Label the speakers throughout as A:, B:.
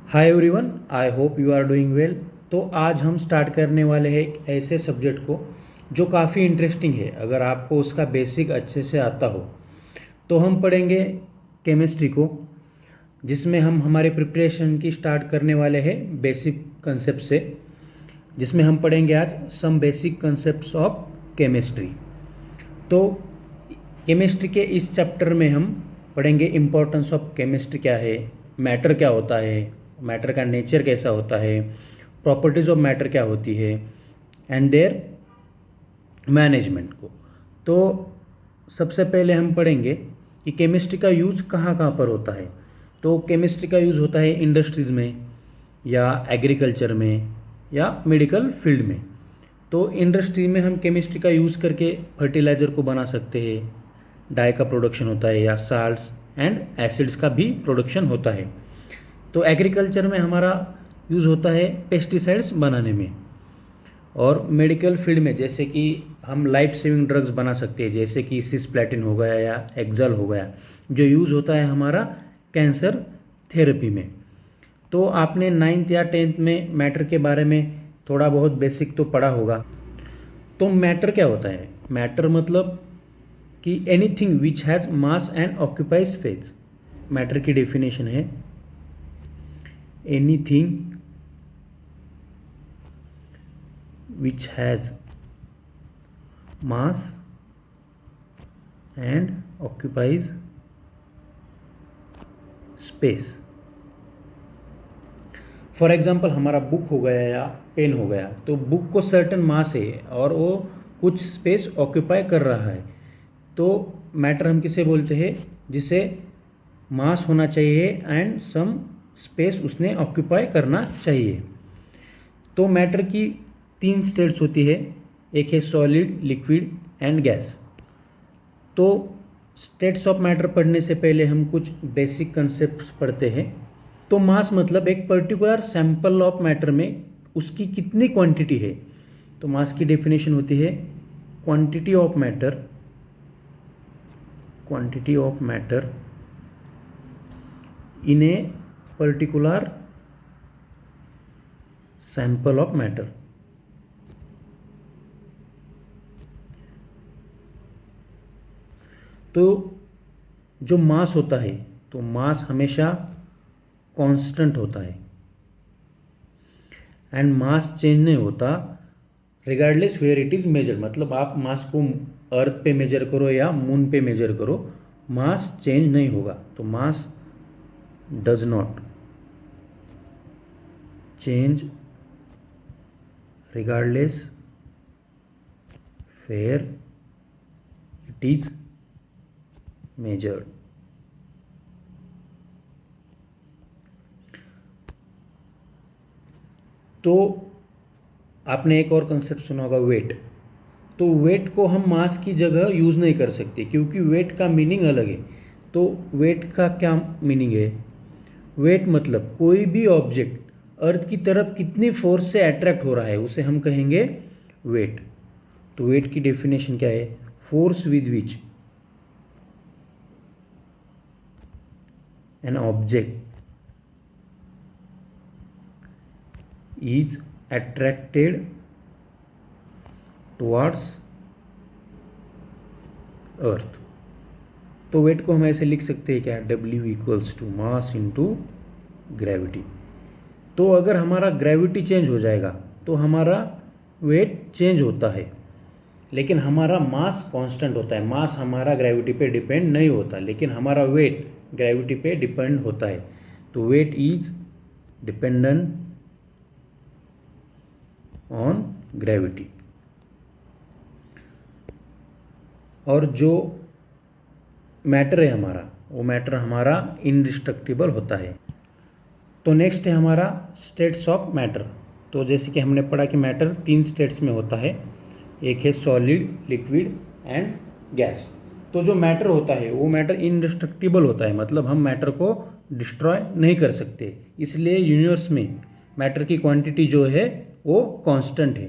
A: Hi everyone, I hope you are doing well. तो आज हम स्टार्ट करने वाले हैं एक ऐसे सब्जेक्ट को जो काफ़ी इंटरेस्टिंग है। अगर आपको उसका बेसिक अच्छे से आता हो तो हम पढ़ेंगे केमिस्ट्री को, जिसमें हम हमारे प्रिपरेशन की स्टार्ट करने वाले हैं बेसिक कंसेप्ट से, जिसमें हम पढ़ेंगे आज some basic concepts of chemistry. तो केमिस्ट्री के इस चैप्टर में हम पढ़ेंगे इम्पोर्टेंस ऑफ केमिस्ट्री क्या है, मैटर क्या होता है, मैटर का नेचर कैसा होता है, प्रॉपर्टीज़ ऑफ मैटर क्या होती है एंड देयर मैनेजमेंट को। तो सबसे पहले हम पढ़ेंगे कि केमिस्ट्री का यूज़ कहाँ कहाँ पर होता है। तो केमिस्ट्री का यूज़ होता है इंडस्ट्रीज़ में या एग्रीकल्चर में या मेडिकल फील्ड में। तो इंडस्ट्री में हम केमिस्ट्री का यूज़ करके फर्टिलाइज़र को बना सकते हैं, डाई का प्रोडक्शन होता है, या साल्ट्स एंड एसिड्स का भी प्रोडक्शन होता है। तो एग्रीकल्चर में हमारा यूज़ होता है पेस्टिसाइड्स बनाने में, और मेडिकल फील्ड में जैसे कि हम लाइफ सेविंग ड्रग्स बना सकते हैं, जैसे कि सिस्प्लेटिन हो गया या एक्जल हो गया, जो यूज़ होता है हमारा कैंसर थेरेपी में। तो आपने 9th या 10th में मैटर के बारे में थोड़ा बहुत बेसिक तो पढ़ा होगा। तो मैटर क्या होता है? मैटर मतलब कि anything which has mass and occupy space. Matter की डेफिनेशन है anything which has mass and occupies space। For example हमारा बुक हो गया या पेन हो गया, तो बुक को सर्टन मास है और वो कुछ स्पेस ऑक्यूपाई कर रहा है। तो मैटर हम किसे बोलते हैं? जिसे मास होना चाहिए एंड सम स्पेस उसने ऑक्यूपाई करना चाहिए। तो मैटर की 3 स्टेट्स होती है, एक है सॉलिड, लिक्विड एंड गैस। तो स्टेट्स ऑफ मैटर पढ़ने से पहले हम कुछ बेसिक कंसेप्ट्स पढ़ते हैं। तो मास मतलब एक पर्टिकुलर सैंपल ऑफ मैटर में उसकी कितनी क्वांटिटी है। तो मास की डेफिनेशन होती है quantity of matter in a particular sample of matter. तो जो मास होता है, तो मास हमेशा कांस्टेंट होता है एंड मास चेंज नहीं होता regardless where it is measure. मतलब आप मास को अर्थ पे मेजर करो या मून पे मेजर करो, मास चेंज नहीं होगा। तो mass does not change regardless where it is measured। तो आपने एक और कंसेप्ट सुना होगा, वेट। तो वेट को हम मास की जगह यूज़ नहीं कर सकते, क्योंकि वेट का मीनिंग अलग है। तो वेट का क्या मीनिंग है? वेट मतलब कोई भी ऑब्जेक्ट अर्थ की तरफ कितनी फोर्स से अट्रैक्ट हो रहा है, उसे हम कहेंगे वेट। तो वेट की डेफिनेशन क्या है? Force with which an object is attracted towards अर्थ। तो वेट को हम ऐसे लिख सकते हैं क्या? W = mass into gravity. तो अगर हमारा ग्रेविटी चेंज हो जाएगा तो हमारा वेट चेंज होता है, लेकिन हमारा मास कांस्टेंट होता है। मास हमारा ग्रेविटी पे डिपेंड नहीं होता, लेकिन हमारा वेट ग्रेविटी पे डिपेंड होता है। तो weight is dependent on gravity. और जो मैटर है हमारा, वो मैटर हमारा इनडिस्ट्रक्टिबल होता है। तो नेक्स्ट है हमारा स्टेट्स ऑफ मैटर। तो जैसे कि हमने पढ़ा कि मैटर 3 स्टेट्स में होता है, एक है सॉलिड, लिक्विड एंड गैस। तो जो मैटर होता है वो मैटर इनडिस्ट्रक्टिबल होता है, मतलब हम मैटर को डिस्ट्रॉय नहीं कर सकते। इसलिए यूनिवर्स में मैटर की क्वांटिटी जो है वो कांस्टेंट है।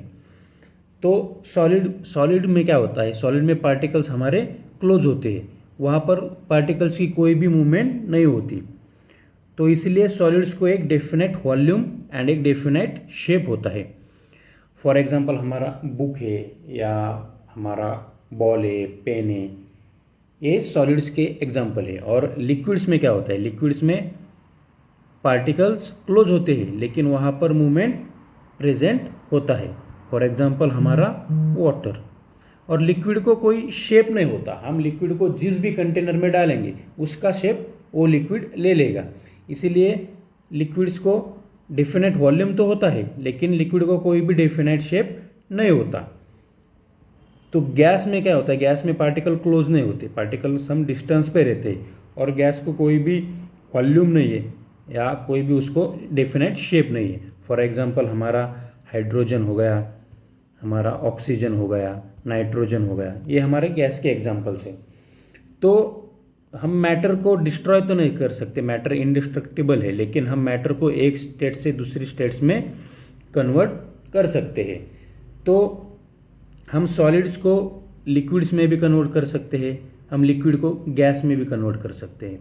A: तो सॉलिड में क्या होता है? सॉलिड में पार्टिकल्स हमारे क्लोज होते हैं, वहाँ पर पार्टिकल्स की कोई भी मूवमेंट नहीं होती। तो इसलिए सॉलिड्स को एक डेफिनेट वॉल्यूम एंड एक डेफिनेट शेप होता है। फॉर एग्जांपल हमारा बुक है या हमारा बॉल है, पेन है, ये सॉलिड्स के एग्जांपल है। और लिक्विड्स में क्या होता है, लिक्विड्स में पार्टिकल्स क्लोज होते हैं लेकिन वहाँ पर मूवमेंट प्रेजेंट होता है। फॉर एग्जांपल हमारा वाटर। और लिक्विड को कोई शेप नहीं होता, हम लिक्विड को जिस भी कंटेनर में डालेंगे उसका शेप वो लिक्विड ले लेगा। इसीलिए लिक्विड्स को डेफिनेट वॉल्यूम तो होता है लेकिन लिक्विड को कोई भी डेफिनेट शेप नहीं होता। तो गैस में क्या होता है, गैस में पार्टिकल क्लोज नहीं होते, पार्टिकल सम डिस्टेंस पे रहते हैं और गैस को कोई भी वॉल्यूम नहीं है या कोई भी उसको डेफिनेट शेप नहीं है। फॉर एग्जांपल हमारा हाइड्रोजन हो गया, हमारा ऑक्सीजन हो गया, नाइट्रोजन हो गया, ये हमारे गैस के एग्जांपल्स हैं। तो हम मैटर को डिस्ट्रॉय तो नहीं कर सकते, मैटर इंडिस्ट्रक्टिबल है, लेकिन हम मैटर को एक स्टेट से दूसरी स्टेट्स में कन्वर्ट कर सकते हैं। तो हम सॉलिड्स को लिक्विड्स में भी कन्वर्ट कर सकते हैं, हम लिक्विड को गैस में भी कन्वर्ट कर सकते हैं।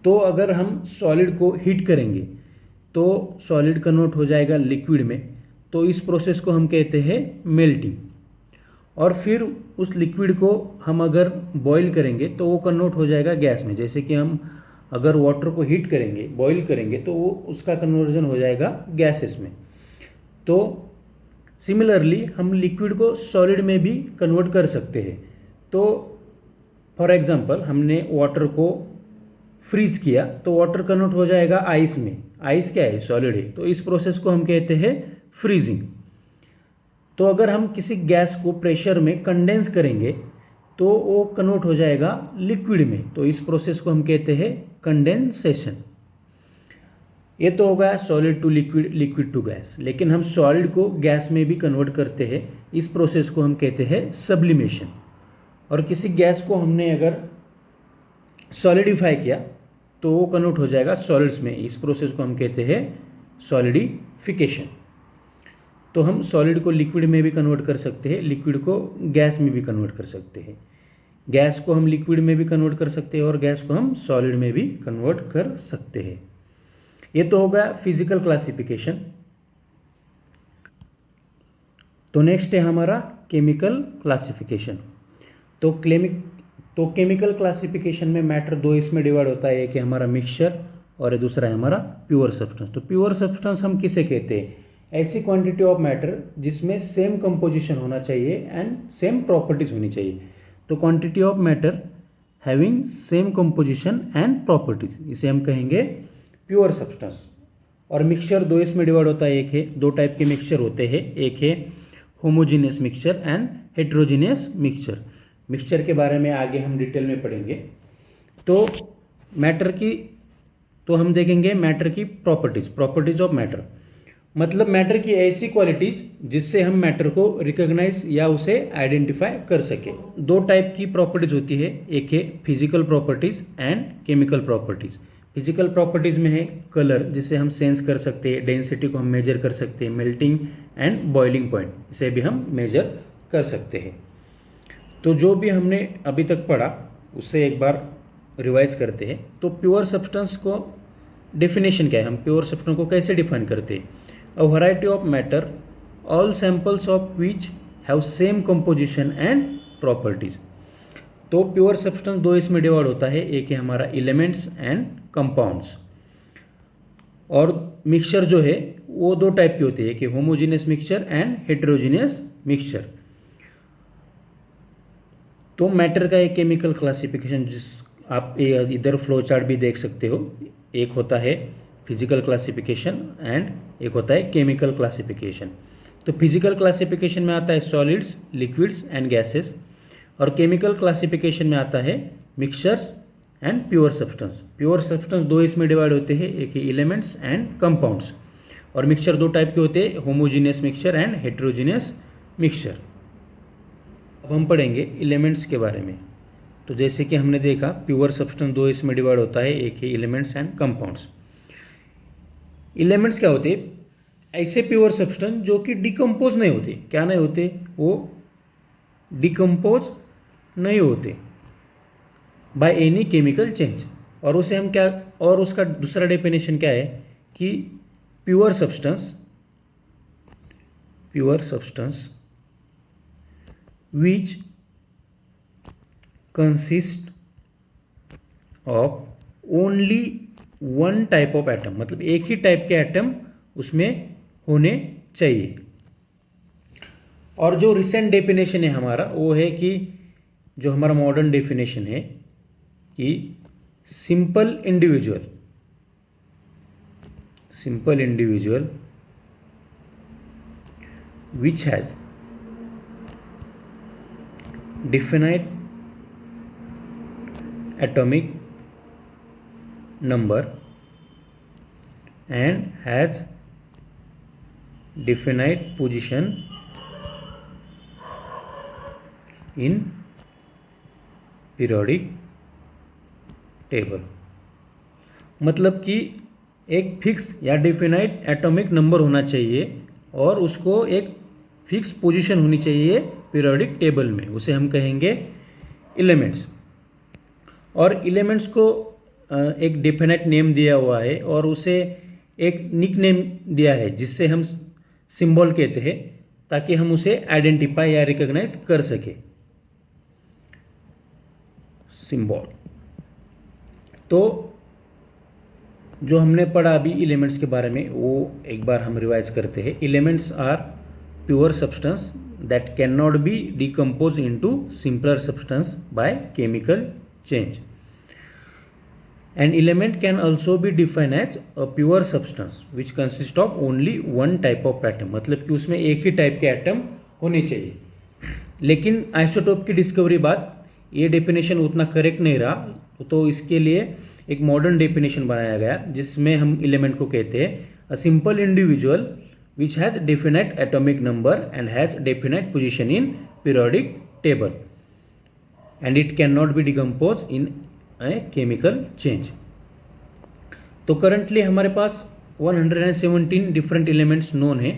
A: तो अगर हम सॉलिड को हीट करेंगे तो सॉलिड कन्वर्ट हो जाएगा लिक्विड में, तो इस प्रोसेस को हम कहते हैं मेल्टिंग। और फिर उस लिक्विड को हम अगर बॉईल करेंगे तो वो कन्वर्ट हो जाएगा गैस में। जैसे कि हम अगर वाटर को हीट करेंगे, बॉईल करेंगे, तो वो उसका कन्वर्जन हो जाएगा गैसेस में। तो सिमिलरली हम लिक्विड को सॉलिड में भी कन्वर्ट कर सकते हैं। तो फॉर एग्जांपल हमने वाटर को फ्रीज किया तो वाटर कन्वर्ट हो जाएगा आइस में। आइस क्या है, सॉलिड है, तो इस प्रोसेस को हम कहते हैं फ्रीजिंग। तो अगर हम किसी गैस को प्रेशर में कंडेंस करेंगे तो वो कन्वर्ट हो जाएगा लिक्विड में, तो इस प्रोसेस को हम कहते हैं कंडेंसेशन। ये तो हो गया solid to liquid, liquid to gas. लेकिन हम सॉलिड को गैस में भी कन्वर्ट करते हैं, इस प्रोसेस को हम कहते हैं सब्लिमेशन। और किसी गैस को हमने अगर सॉलिडिफाई किया तो वो कन्वर्ट हो जाएगा सॉलिड्स में, इस प्रोसेस को हम कहते हैं सॉलिडिफिकेशन। तो हम सॉलिड को लिक्विड में भी कन्वर्ट कर सकते हैं, लिक्विड को गैस में भी कन्वर्ट कर सकते हैं, गैस को हम लिक्विड में भी कन्वर्ट कर सकते हैं और गैस को हम सॉलिड में भी कन्वर्ट कर सकते हैं। ये तो हो गया फिजिकल क्लासिफिकेशन। तो नेक्स्ट है हमारा केमिकल क्लासिफिकेशन। तो केमिकल क्लासिफिकेशन में मैटर दो इसमें डिवाइड होता है, एक है हमारा मिक्सचर और दूसरा है हमारा प्योर सब्सटेंस। तो प्योर सब्सटेंस हम किसे कहते हैं, ऐसी क्वांटिटी ऑफ मैटर जिसमें सेम कंपोजिशन होना चाहिए एंड सेम प्रॉपर्टीज होनी चाहिए। तो quantity of matter having same composition and properties, इसे हम कहेंगे प्योर सब्सटेंस। और मिक्सचर दो इसमें डिवाइड होता है, एक है, दो टाइप के मिक्सचर होते हैं, एक है homogeneous mixture and heterogeneous mixture. Mixture के बारे में आगे हम डिटेल में पढ़ेंगे। तो मैटर की, तो हम देखेंगे मैटर की प्रॉपर्टीज ऑफ मैटर, मतलब मैटर की ऐसी क्वालिटीज जिससे हम मैटर को रिकॉग्नाइज या उसे आइडेंटिफाई कर सके। दो टाइप की प्रॉपर्टीज होती है, एक है physical properties and chemical properties. Physical properties में है कलर, जिसे हम सेंस कर सकते हैं, डेंसिटी को हम मेजर कर सकते हैं, मेल्टिंग एंड बॉइलिंग पॉइंट, इसे भी हम मेजर कर सकते हैं। तो जो भी हमने अभी तक पढ़ा उससे एक बार रिवाइज करते हैं। तो प्योर सब्सटेंस को डेफिनेशन क्या है, हम प्योर सब्सटेंस को कैसे डिफाइन करते हैं, a variety of matter all samples of which have same composition and properties. तो प्योर सब्सटेंस दो इसमें डिवाइड होता है, एक है हमारा एलिमेंट्स एंड कंपाउंड्स। और मिक्सचर जो है वो दो टाइप की होती है, एक है homogeneous mixture and heterogeneous mixture. तो मैटर का एक केमिकल क्लासिफिकेशन, जिस आप इधर फ्लो चार्ट भी देख सकते हो, एक होता है फिजिकल क्लासिफिकेशन एंड एक होता है केमिकल क्लासिफिकेशन। तो फिजिकल क्लासिफिकेशन में आता है सॉलिड्स, लिक्विड्स एंड गैसेस, और केमिकल क्लासिफिकेशन में आता है mixtures and pure substance. Pure substance दो इसमें डिवाइड होते हैं, एक है एलिमेंट्स एंड कंपाउंड्स। और मिक्सचर दो टाइप के होते हैं, homogeneous mixture and heterogeneous mixture. अब हम पढ़ेंगे एलिमेंट्स के बारे में। तो जैसे कि हमने देखा प्योर सब्सटेंस दो इसमें डिवाइड होता है, एक है एलिमेंट्स एंड कंपाउंड्स। एलिमेंट्स क्या होते हैं, ऐसे प्योर सब्सटेंस जो कि डिकम्पोज नहीं होते, क्या नहीं होते, वो डिकम्पोज नहीं होते बाय एनी केमिकल चेंज। और उसे हम क्या और उसका दूसरा डेफिनेशन क्या है कि pure substance which consist of only one type of atom, मतलब एक ही टाइप के एटम उसमें होने चाहिए। और जो रिसेंट डेफिनेशन है हमारा वो है कि जो हमारा मॉडर्न डेफिनेशन है कि simple individual which has definite atomic number and has definite position in periodic table। मतलब कि एक फिक्स या डेफिनाइट एटॉमिक नंबर होना चाहिए और उसको एक फिक्स पोजीशन होनी चाहिए पीरियोडिक टेबल में, उसे हम कहेंगे एलिमेंट्स। और एलिमेंट्स को एक डेफिनेट नेम दिया हुआ है और उसे एक निक नेम दिया है जिससे हम सिंबल कहते हैं, ताकि हम उसे आइडेंटिफाई या रिकॉग्नाइज कर सके। सिंबल तो जो हमने पढ़ा अभी एलिमेंट्स के बारे में वो एक बार हम रिवाइज करते हैं। Elements are pure substance that can not be decompose into simpler substance by chemical change. An element can also be define as a pure substance which consist of only one type of atom, मतलब कि उसमें एक ही type के atom होने चाहिए। लेकिन isotope की discovery बाद ये डेफिनेशन उतना करेक्ट नहीं रहा, तो इसके लिए एक मॉडर्न डेफिनेशन बनाया गया जिसमें हम एलिमेंट को कहते हैं a simple individual which has definite atomic number and has definite position in periodic table and it can not be decompose in a chemical change. तो करंटली हमारे पास 117 डिफरेंट एलिमेंट्स नोन हैं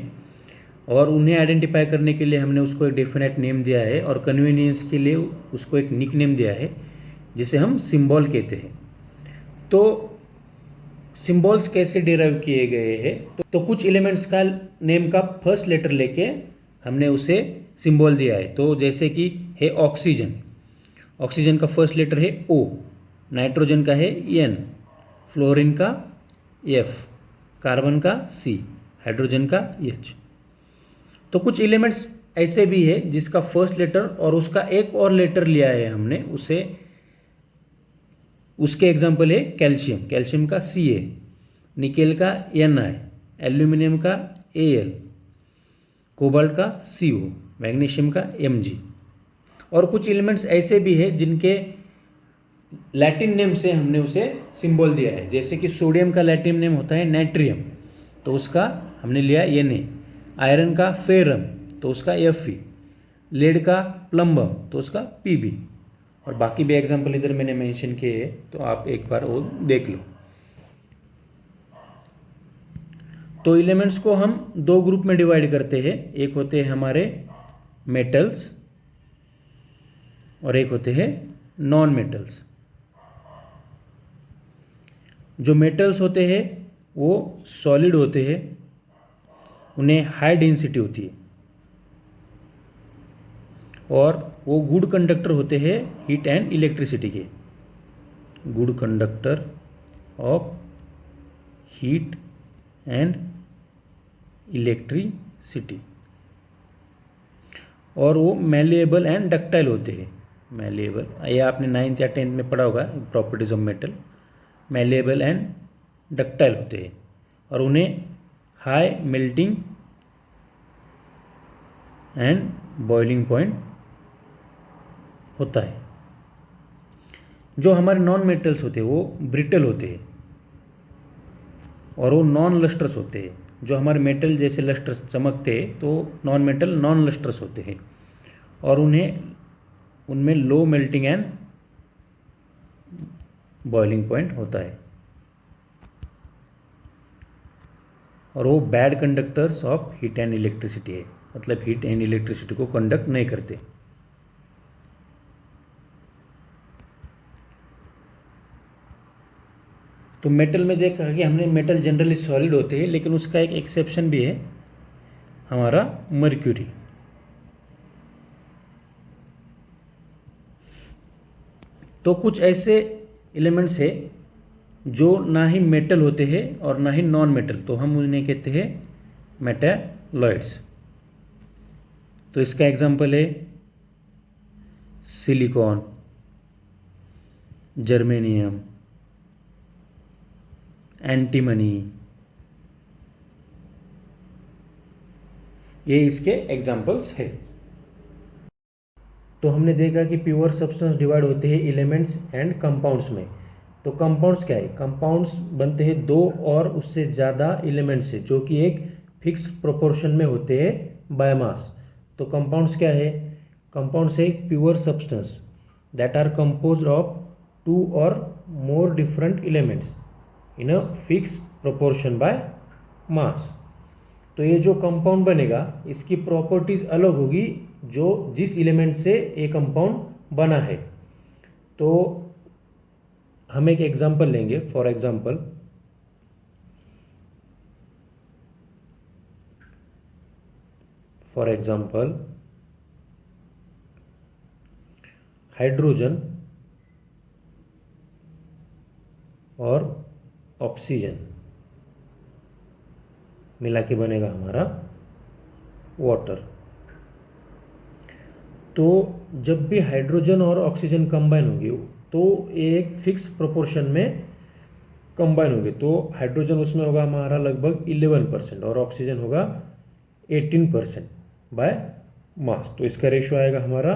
A: और उन्हें आइडेंटिफाई करने के लिए हमने उसको एक डेफिनेट नेम दिया है और कन्वीनियंस के लिए उसको एक निक नेम दिया है जिसे हम सिंबल कहते हैं। तो सिंबल्स कैसे डिराइव किए गए हैं, तो कुछ एलिमेंट्स का नेम का फर्स्ट लेटर लेके हमने उसे सिंबल दिया है। तो जैसे कि है ऑक्सीजन, ऑक्सीजन का फर्स्ट लेटर है O, नाइट्रोजन का है N, फ्लोरीन का F, कार्बन का C, हाइड्रोजन का H। तो कुछ एलिमेंट्स ऐसे भी है जिसका फर्स्ट लेटर और उसका एक और लेटर लिया है हमने, उसके एग्जाम्पल है कैल्शियम, कैल्शियम का Ca, निकेल का Na, एल्यूमिनियम का Al, कोबाल्ट का Co, मैग्नीशियम का Mg। और कुछ एलिमेंट्स ऐसे भी है जिनके लैटिन नेम से हमने उसे सिंबल दिया है, जैसे कि सोडियम का लैटिन नेम होता है नाइट्रियम, तो उसका हमने लिया Na, आयरन का फेरम तो उसका Fe, लेड का प्लम्बम तो उसका Pb। और बाकी भी एग्जाम्पल इधर मैंने मेंशन किए हैं, तो आप एक बार वो देख लो। तो एलिमेंट्स को हम दो ग्रुप में डिवाइड करते हैं, एक होते हैं हमारे मेटल्स और एक होते हैं नॉन मेटल्स। जो मेटल्स होते हैं वो सॉलिड होते हैं, उन्हें हाई डेंसिटी होती है और वो गुड कंडक्टर होते हैं हीट एंड इलेक्ट्रिसिटी के, good conductor of heat and electricity. और वो मैलिएबल एंड डक्टाइल होते हैं, मैलिएबल ये आपने 9th या 10th में पढ़ा होगा properties of metal, malleable and ductile होते हैं और उन्हें high melting and boiling point होता है। जो हमारे नॉन मेटल्स होते हैं वो ब्रिटल होते हैं और वो नॉन लस्ट्रस होते हैं। जो हमारे मेटल जैसे लस्टर चमकते हैं तो नॉन मेटल नॉन लस्ट्रस होते हैं और उनमें low melting and boiling point होता है और वो bad conductors of heat and electricity है, मतलब हीट एंड इलेक्ट्रिसिटी को कंडक्ट नहीं करते। तो मेटल में देखा कि हमने मेटल जनरली सॉलिड होते हैं, लेकिन उसका एक एक्सेप्शन भी है, हमारा मर्क्यूरी। तो कुछ ऐसे एलिमेंट्स है जो ना ही मेटल होते हैं और ना ही नॉन मेटल, तो हम उन्हें कहते हैं मेटालॉइड्स। तो इसका एग्जांपल है सिलिकॉन, जर्मेनियम, एंटीमनी, ये इसके एग्जांपल्स है। तो हमने देखा कि प्योर सब्सटेंस डिवाइड होते हैं एलिमेंट्स एंड कंपाउंड्स में। तो कंपाउंड्स क्या है? कंपाउंड्स बनते हैं दो और उससे ज़्यादा एलिमेंट से, जो कि एक फिक्स प्रोपोर्शन में होते हैं बाय मास। तो कंपाउंड्स क्या है? कंपाउंड्स है एक pure substance that are composed of two or more different elements in a fix proportion by mass. तो ये जो कंपाउंड बनेगा इसकी प्रॉपर्टीज अलग होगी जो जिस एलिमेंट से ये कंपाउंड बना है। तो हम एक एग्जांपल लेंगे। फॉर एग्जांपल हाइड्रोजन और ऑक्सीजन मिला के बनेगा हमारा वाटर। तो जब भी हाइड्रोजन और ऑक्सीजन कंबाइन होंगे तो एक फिक्स प्रोपोर्शन में कंबाइन होंगे। तो हाइड्रोजन उसमें होगा हमारा लगभग 11% और ऑक्सीजन होगा 18% बाय मास। तो इसका रेशियो आएगा हमारा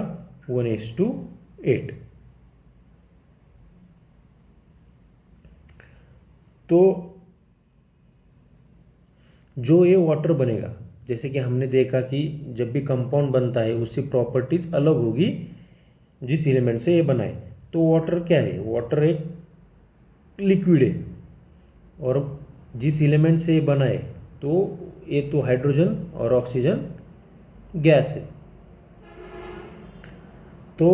A: 1:8। तो जो ये वाटर बनेगा, जैसे कि हमने देखा कि जब भी कंपाउंड बनता है उसकी प्रॉपर्टीज अलग होगी जिस एलिमेंट से ये बनाए। तो वाटर क्या है? वाटर एक लिक्विड है और जिस एलिमेंट से ये बनाए तो ये तो हाइड्रोजन और ऑक्सीजन गैस है। तो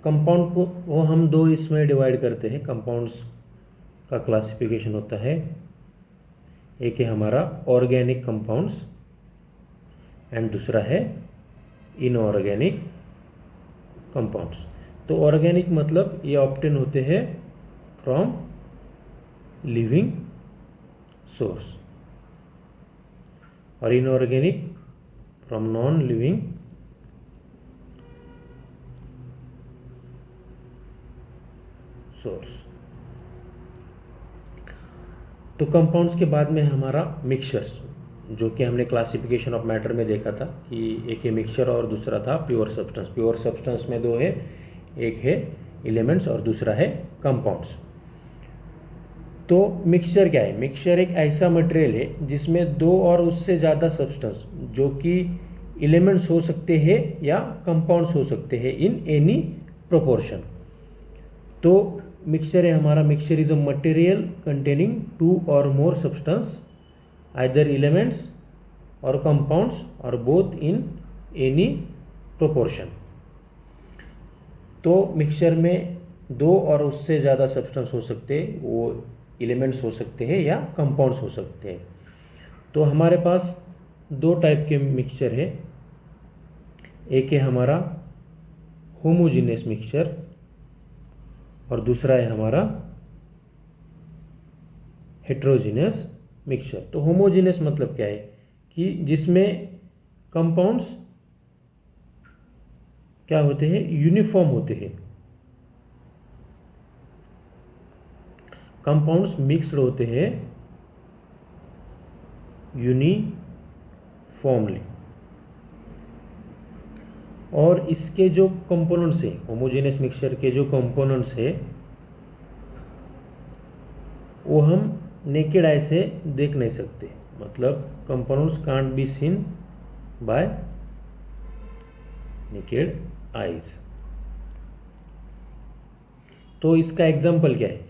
A: कंपाउंड को वो हम दो इसमें डिवाइड करते हैं। कंपाउंड्स का क्लासिफिकेशन होता है, एक है हमारा ऑर्गेनिक कंपाउंड्स एंड दूसरा है इनऑर्गेनिक कंपाउंड्स। तो ऑर्गेनिक मतलब ये ऑब्टेन होते हैं फ्रॉम लिविंग सोर्स और inorganic from non living source. तो कंपाउंड्स के बाद में हमारा मिक्सचर्स, जो कि हमने क्लासिफिकेशन ऑफ मैटर में देखा था कि एक है मिक्सचर और दूसरा था प्योर सब्सटेंस। प्योर सब्सटेंस में दो है, एक है एलिमेंट्स और दूसरा है कंपाउंड्स। तो मिक्सचर क्या है? मिक्सचर एक ऐसा मटेरियल है जिसमें दो और उससे ज़्यादा सब्सटेंस, जो कि एलिमेंट्स हो सकते हैं या कंपाउंड्स हो सकते हैं इन एनी प्रोपोर्शन। तो मिक्सचर है हमारा, mixture is a material containing two or more substance, either elements और कंपाउंड्स और बोथ इन एनी प्रोपोर्शन। तो मिक्सचर में दो और उससे ज़्यादा सब्सटेंस हो सकते हैं, वो एलिमेंट्स हो सकते हैं या कंपाउंड्स हो सकते हैं। तो हमारे पास दो टाइप के मिक्सचर है, एक है हमारा होमोजीनियस मिक्सचर और दूसरा है हमारा हेट्रोजीनियस मिक्सचर। तो होमोजीनियस मतलब क्या है? कि जिसमें कंपाउंड्स क्या होते हैं? यूनिफॉर्म होते हैं। कंपाउंड्स मिक्स्ड होते हैं यूनिफॉर्मली और इसके जो कंपोनेंट्स हैं, होमोजेनियस मिक्सचर के जो कंपोनेंट्स है वो हम नेकेड आई से देख नहीं सकते। मतलब components can't be seen bye naked eyes. तो इसका एग्जांपल क्या है?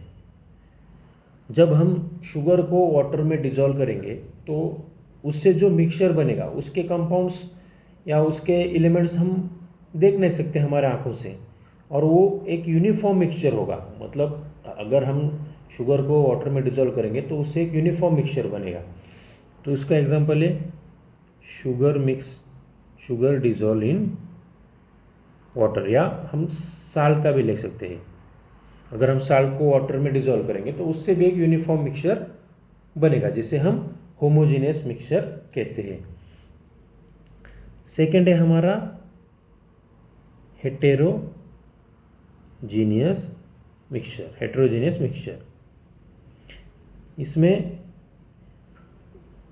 A: जब हम शुगर को वाटर में डिजोल्व करेंगे तो उससे जो मिक्सचर बनेगा उसके कंपाउंड्स या उसके एलिमेंट्स हम देख नहीं सकते हमारे आंखों से, और वो एक यूनिफॉर्म मिक्सचर होगा। मतलब अगर हम शुगर को वाटर में डिजोल्व करेंगे तो उससे एक यूनिफॉर्म मिक्सचर बनेगा। तो इसका एग्जांपल है शुगर डिजोल्व इन वाटर, या हम साल्ट का भी ले सकते हैं। अगर हम साल्ट को वाटर में डिजोल्व करेंगे तो उससे भी एक यूनिफॉर्म मिक्सचर बनेगा, जिसे हम होमोजीनियस मिक्सचर कहते हैं। सेकेंड है हमारा हेटेरोजीनियस मिक्सचर। इसमें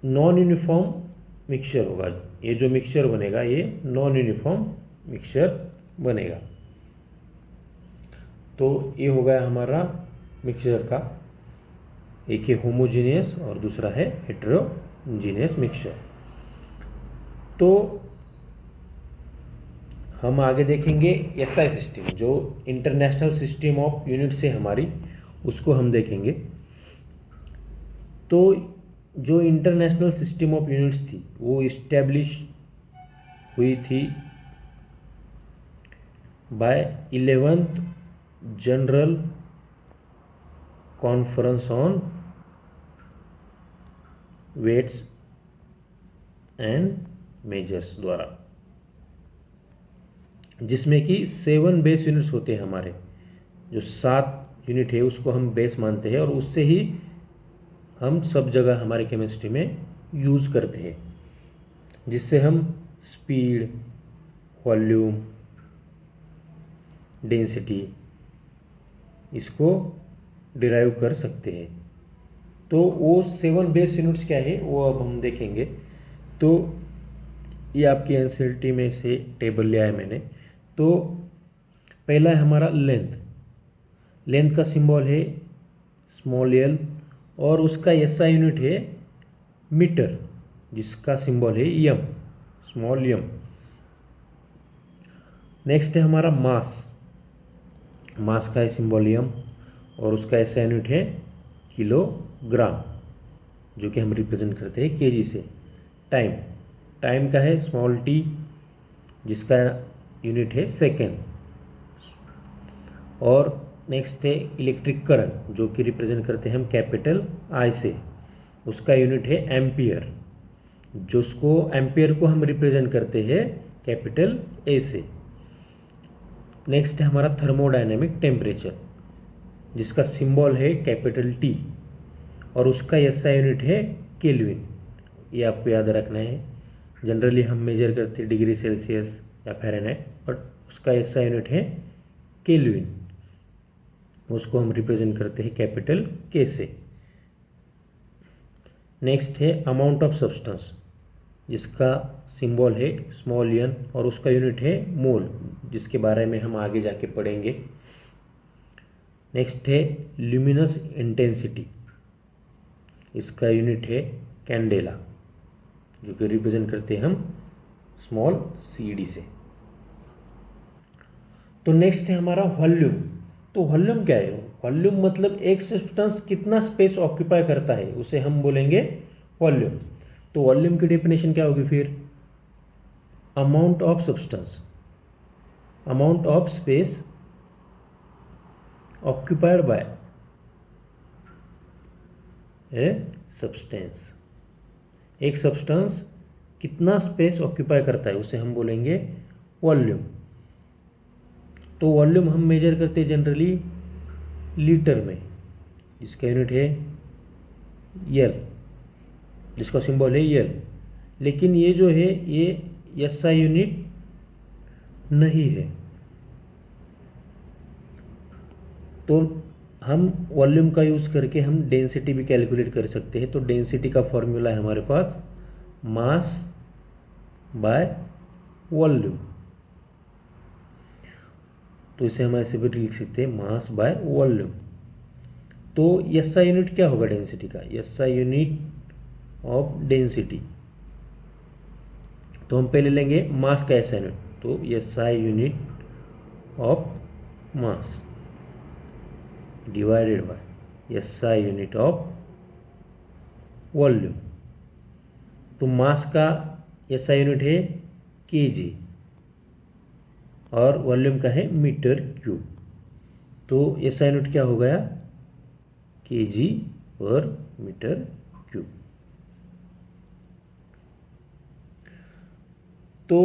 A: नॉन यूनिफॉर्म मिक्सचर होगा। ये जो मिक्सचर बनेगा ये नॉन यूनिफॉर्म मिक्सचर बनेगा। तो ये हो गया हमारा मिक्सचर का, एक है होमोजीनियस और दूसरा है हेटेरोजीनियस मिक्सचर। तो हम आगे देखेंगे एसआई सिस्टम, जो इंटरनेशनल सिस्टम ऑफ यूनिट्स है हमारी, उसको हम देखेंगे। तो जो इंटरनेशनल सिस्टम ऑफ यूनिट्स थी वो इस्टेब्लिश हुई थी by 11th general conference on weights and measures द्वारा, जिसमें कि 7 बेस यूनिट्स होते हैं हमारे। जो 7 यूनिट है उसको हम बेस मानते हैं और उससे ही हम सब जगह हमारे केमिस्ट्री में यूज़ करते हैं, जिससे हम स्पीड, वॉल्यूम, डेंसिटी इसको डिराइव कर सकते हैं। तो वो 7 बेस यूनिट्स क्या है वो अब हम देखेंगे। तो ये आपकी एनसीईआरटी में से टेबल लिया है मैंने। तो पहला है हमारा लेंथ का सिंबल है स्मॉल एल और उसका एसआई यूनिट है मीटर, जिसका सिंबल है एम, स्मॉल एम। नेक्स्ट है हमारा मास का है सिंबल एम और उसका एसआई यूनिट है किलोग्राम, जो कि हम रिप्रेजेंट करते हैं केजी से। टाइम का है स्मॉल टी, जिसका यूनिट है सेकेंड। और नेक्स्ट है इलेक्ट्रिक करंट, जो कि रिप्रेजेंट करते हैं हम कैपिटल आई से, उसका यूनिट है एम्पियर, जिसको एम्पियर को हम रिप्रेजेंट करते हैं कैपिटल ए से। नेक्स्ट है हमारा थर्मोडायनेमिक टेम्परेचर, जिसका सिंबल है कैपिटल टी और उसका एसआई यूनिट है केल्विन। ये आपको याद रखना है। जनरली हम मेजर करते हैं डिग्री सेल्सियस या फ़ारेनहाइट, बट उसका एसआई यूनिट है केल्विन, उसको हम रिप्रेजेंट करते हैं कैपिटल के से। नेक्स्ट है अमाउंट ऑफ सब्सटेंस, जिसका सिंबल है स्मॉल एन और उसका यूनिट है मोल, जिसके बारे में हम आगे जाके पढ़ेंगे। नेक्स्ट है ल्यूमिनस इंटेंसिटी, इसका यूनिट है कैंडेला, जो कि रिप्रेजेंट करते हैं हम स्मॉल सी डी से। तो नेक्स्ट है हमारा वॉल्यूम। तो वॉल्यूम क्या है? वॉल्यूम मतलब एक सब्सटेंस कितना स्पेस ऑक्यूपाई करता है उसे हम बोलेंगे वॉल्यूम। तो वॉल्यूम की डेफिनेशन क्या होगी फिर? Amount of substance, amount of space occupied by a substance. एक सब्सटेंस कितना स्पेस ऑक्यूपाई करता है उसे हम बोलेंगे वॉल्यूम। तो वॉल्यूम हम मेजर करते हैं जनरली लीटर में, जिसका यूनिट है एल, जिसका सिंबल है एल। लेकिन ये जो है ये एसआई यूनिट नहीं है। तो हम वॉल्यूम का यूज़ करके हम डेंसिटी भी कैलकुलेट कर सकते हैं। तो डेंसिटी का फॉर्मूला है हमारे पास मास बाय वॉल्यूम। तो इसे हम ऐसे भी लिख सकते हैं मास बाय वॉल्यूम। तो एसआई यूनिट क्या होगा डेंसिटी का? एसआई यूनिट ऑफ डेंसिटी, तो हम पहले लेंगे मास का एसआई यूनिट। तो SI unit of mass divided by SI unit of volume. तो मास का एसआई यूनिट है केजी और वॉल्यूम का है मीटर क्यूब। तो एसआई यूनिट क्या हो गया? kg पर मीटर क्यूब। तो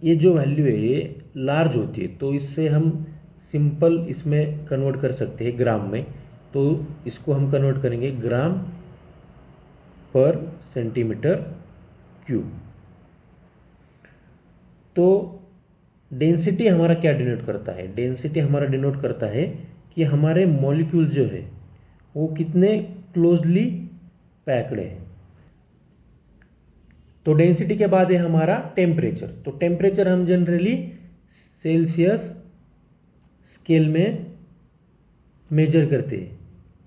A: ये जो वैल्यू है ये लार्ज होती है, तो इससे हम सिंपल इसमें कन्वर्ट कर सकते हैं ग्राम में। तो इसको हम कन्वर्ट करेंगे ग्राम पर सेंटीमीटर क्यूब। तो डेंसिटी हमारा क्या डिनोट करता है? डेंसिटी हमारा डिनोट करता है कि हमारे मॉलिक्यूल जो है वो कितने क्लोजली पैक्ड है। तो डेंसिटी के बाद है हमारा टेम्परेचर। तो टेम्परेचर हम जनरली सेल्सियस स्केल में मेजर करते हैं,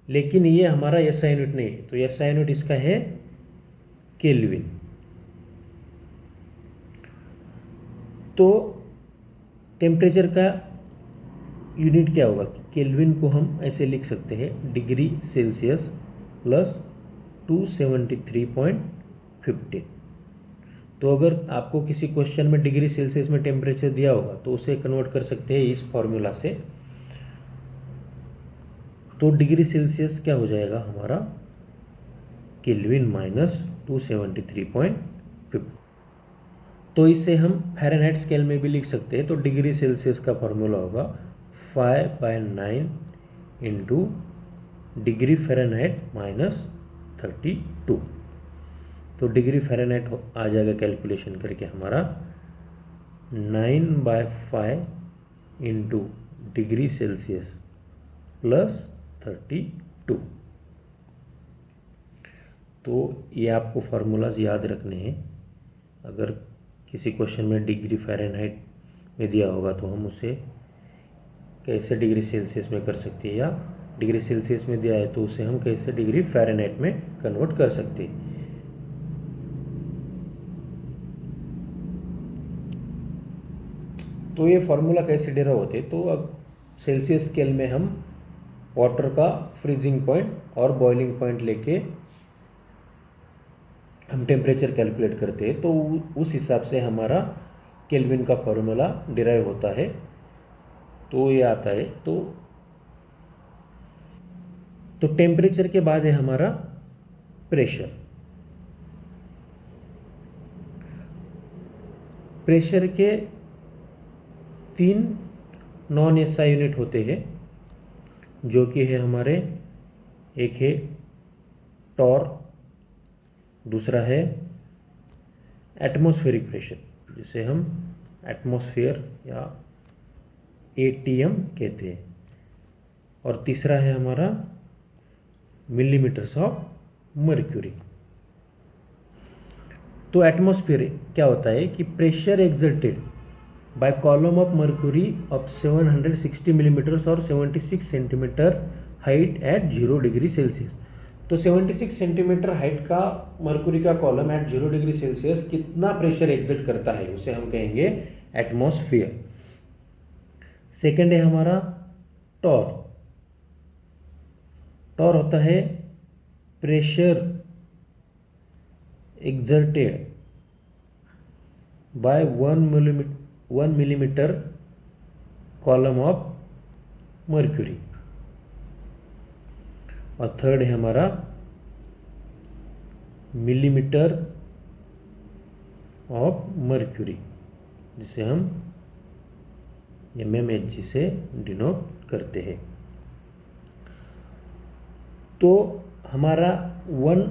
A: लेकिन ये हमारा एसआई यूनिट नहीं है। तो एसआई यूनिट इसका है केल्विन। तो टेम्परेचर का यूनिट क्या होगा? केल्विन को हम ऐसे लिख सकते हैं डिग्री सेल्सियस प्लस 273.15। तो अगर आपको किसी क्वेश्चन में डिग्री सेल्सियस में टेम्परेचर दिया होगा तो उसे कन्वर्ट कर सकते हैं इस फॉर्मूला से। तो डिग्री सेल्सियस क्या हो जाएगा हमारा? Kelvin minus 273.15। तो इसे हम फ़ारेनहाइट स्केल में भी लिख सकते हैं। तो डिग्री सेल्सियस का फॉर्मूला होगा 5/9 इंटू डिग्री फ़ारेनहाइट माइनस 32। तो डिग्री फ़ारेनहाइट आ जाएगा कैलकुलेशन करके हमारा 9/5 इंटू डिग्री सेल्सियस प्लस 32। तो ये आपको फार्मूलाज याद रखने हैं। अगर किसी क्वेश्चन में डिग्री फ़ारेनहाइट में दिया होगा तो हम उसे कैसे डिग्री सेल्सियस में कर सकते हैं, या डिग्री सेल्सियस में दिया है तो उसे हम कैसे डिग्री फ़ारेनहाइट में कन्वर्ट कर सकते हैं। तो ये फार्मूला कैसे डेराइव होते हैं? तो अब सेल्सियस स्केल में हम वाटर का फ्रीजिंग पॉइंट और बॉइलिंग पॉइंट लेके हम टेम्परेचर कैलकुलेट करते हैं। तो उस हिसाब से हमारा केल्विन का फार्मूला डिराइव होता है। तो ये आता है। तो टेम्परेचर के बाद है हमारा प्रेशर। प्रेशर के 3 नॉन एसआई यूनिट होते हैं, जो कि है हमारे, एक है टॉर, दूसरा है एटमॉस्फेरिक प्रेशर जिसे हम एटमॉस्फेयर या एटीएम कहते हैं, और तीसरा है हमारा मिलीमीटर्स ऑफ मर्क्यूरी। तो एटमॉस्फेयर क्या होता है कि pressure exerted by column of mercury of 760 millimetres और 76 centimetre height at 0 degree Celsius. तो 76 सेंटीमीटर हाइट का मर्क्यूरी का कॉलम एट 0 डिग्री सेल्सियस कितना प्रेशर एक्सर्ट करता है उसे हम कहेंगे एटमॉस्फेयर। सेकेंड है हमारा टॉर। टॉर होता है pressure exerted bye 1 millimetre column of mercury. और थर्ड है हमारा मिलीमीटर ऑफ मर्क्यूरी, जिसे हम mmHg से डिनोट करते हैं। तो हमारा 1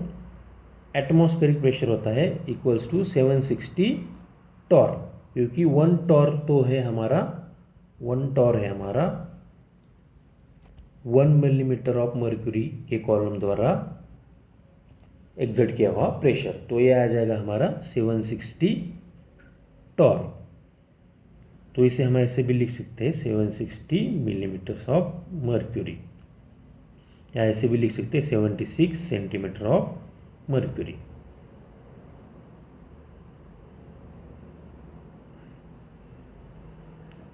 A: एटमॉस्फेरिक प्रेशर होता है इक्वल्स टू 760 टॉर, क्योंकि 1 टॉर तो है हमारा 1 मिलीमीटर ऑफ मर्क्यूरी के कॉलम द्वारा एक्सर्ट किया हुआ प्रेशर। तो ये आ जाएगा हमारा 760 टॉर। तो इसे हम ऐसे भी लिख सकते हैं 760 मिलीमीटर्स ऑफ मर्क्यूरी, या ऐसे भी लिख सकते हैं 76 सेंटीमीटर ऑफ मर्क्यूरी।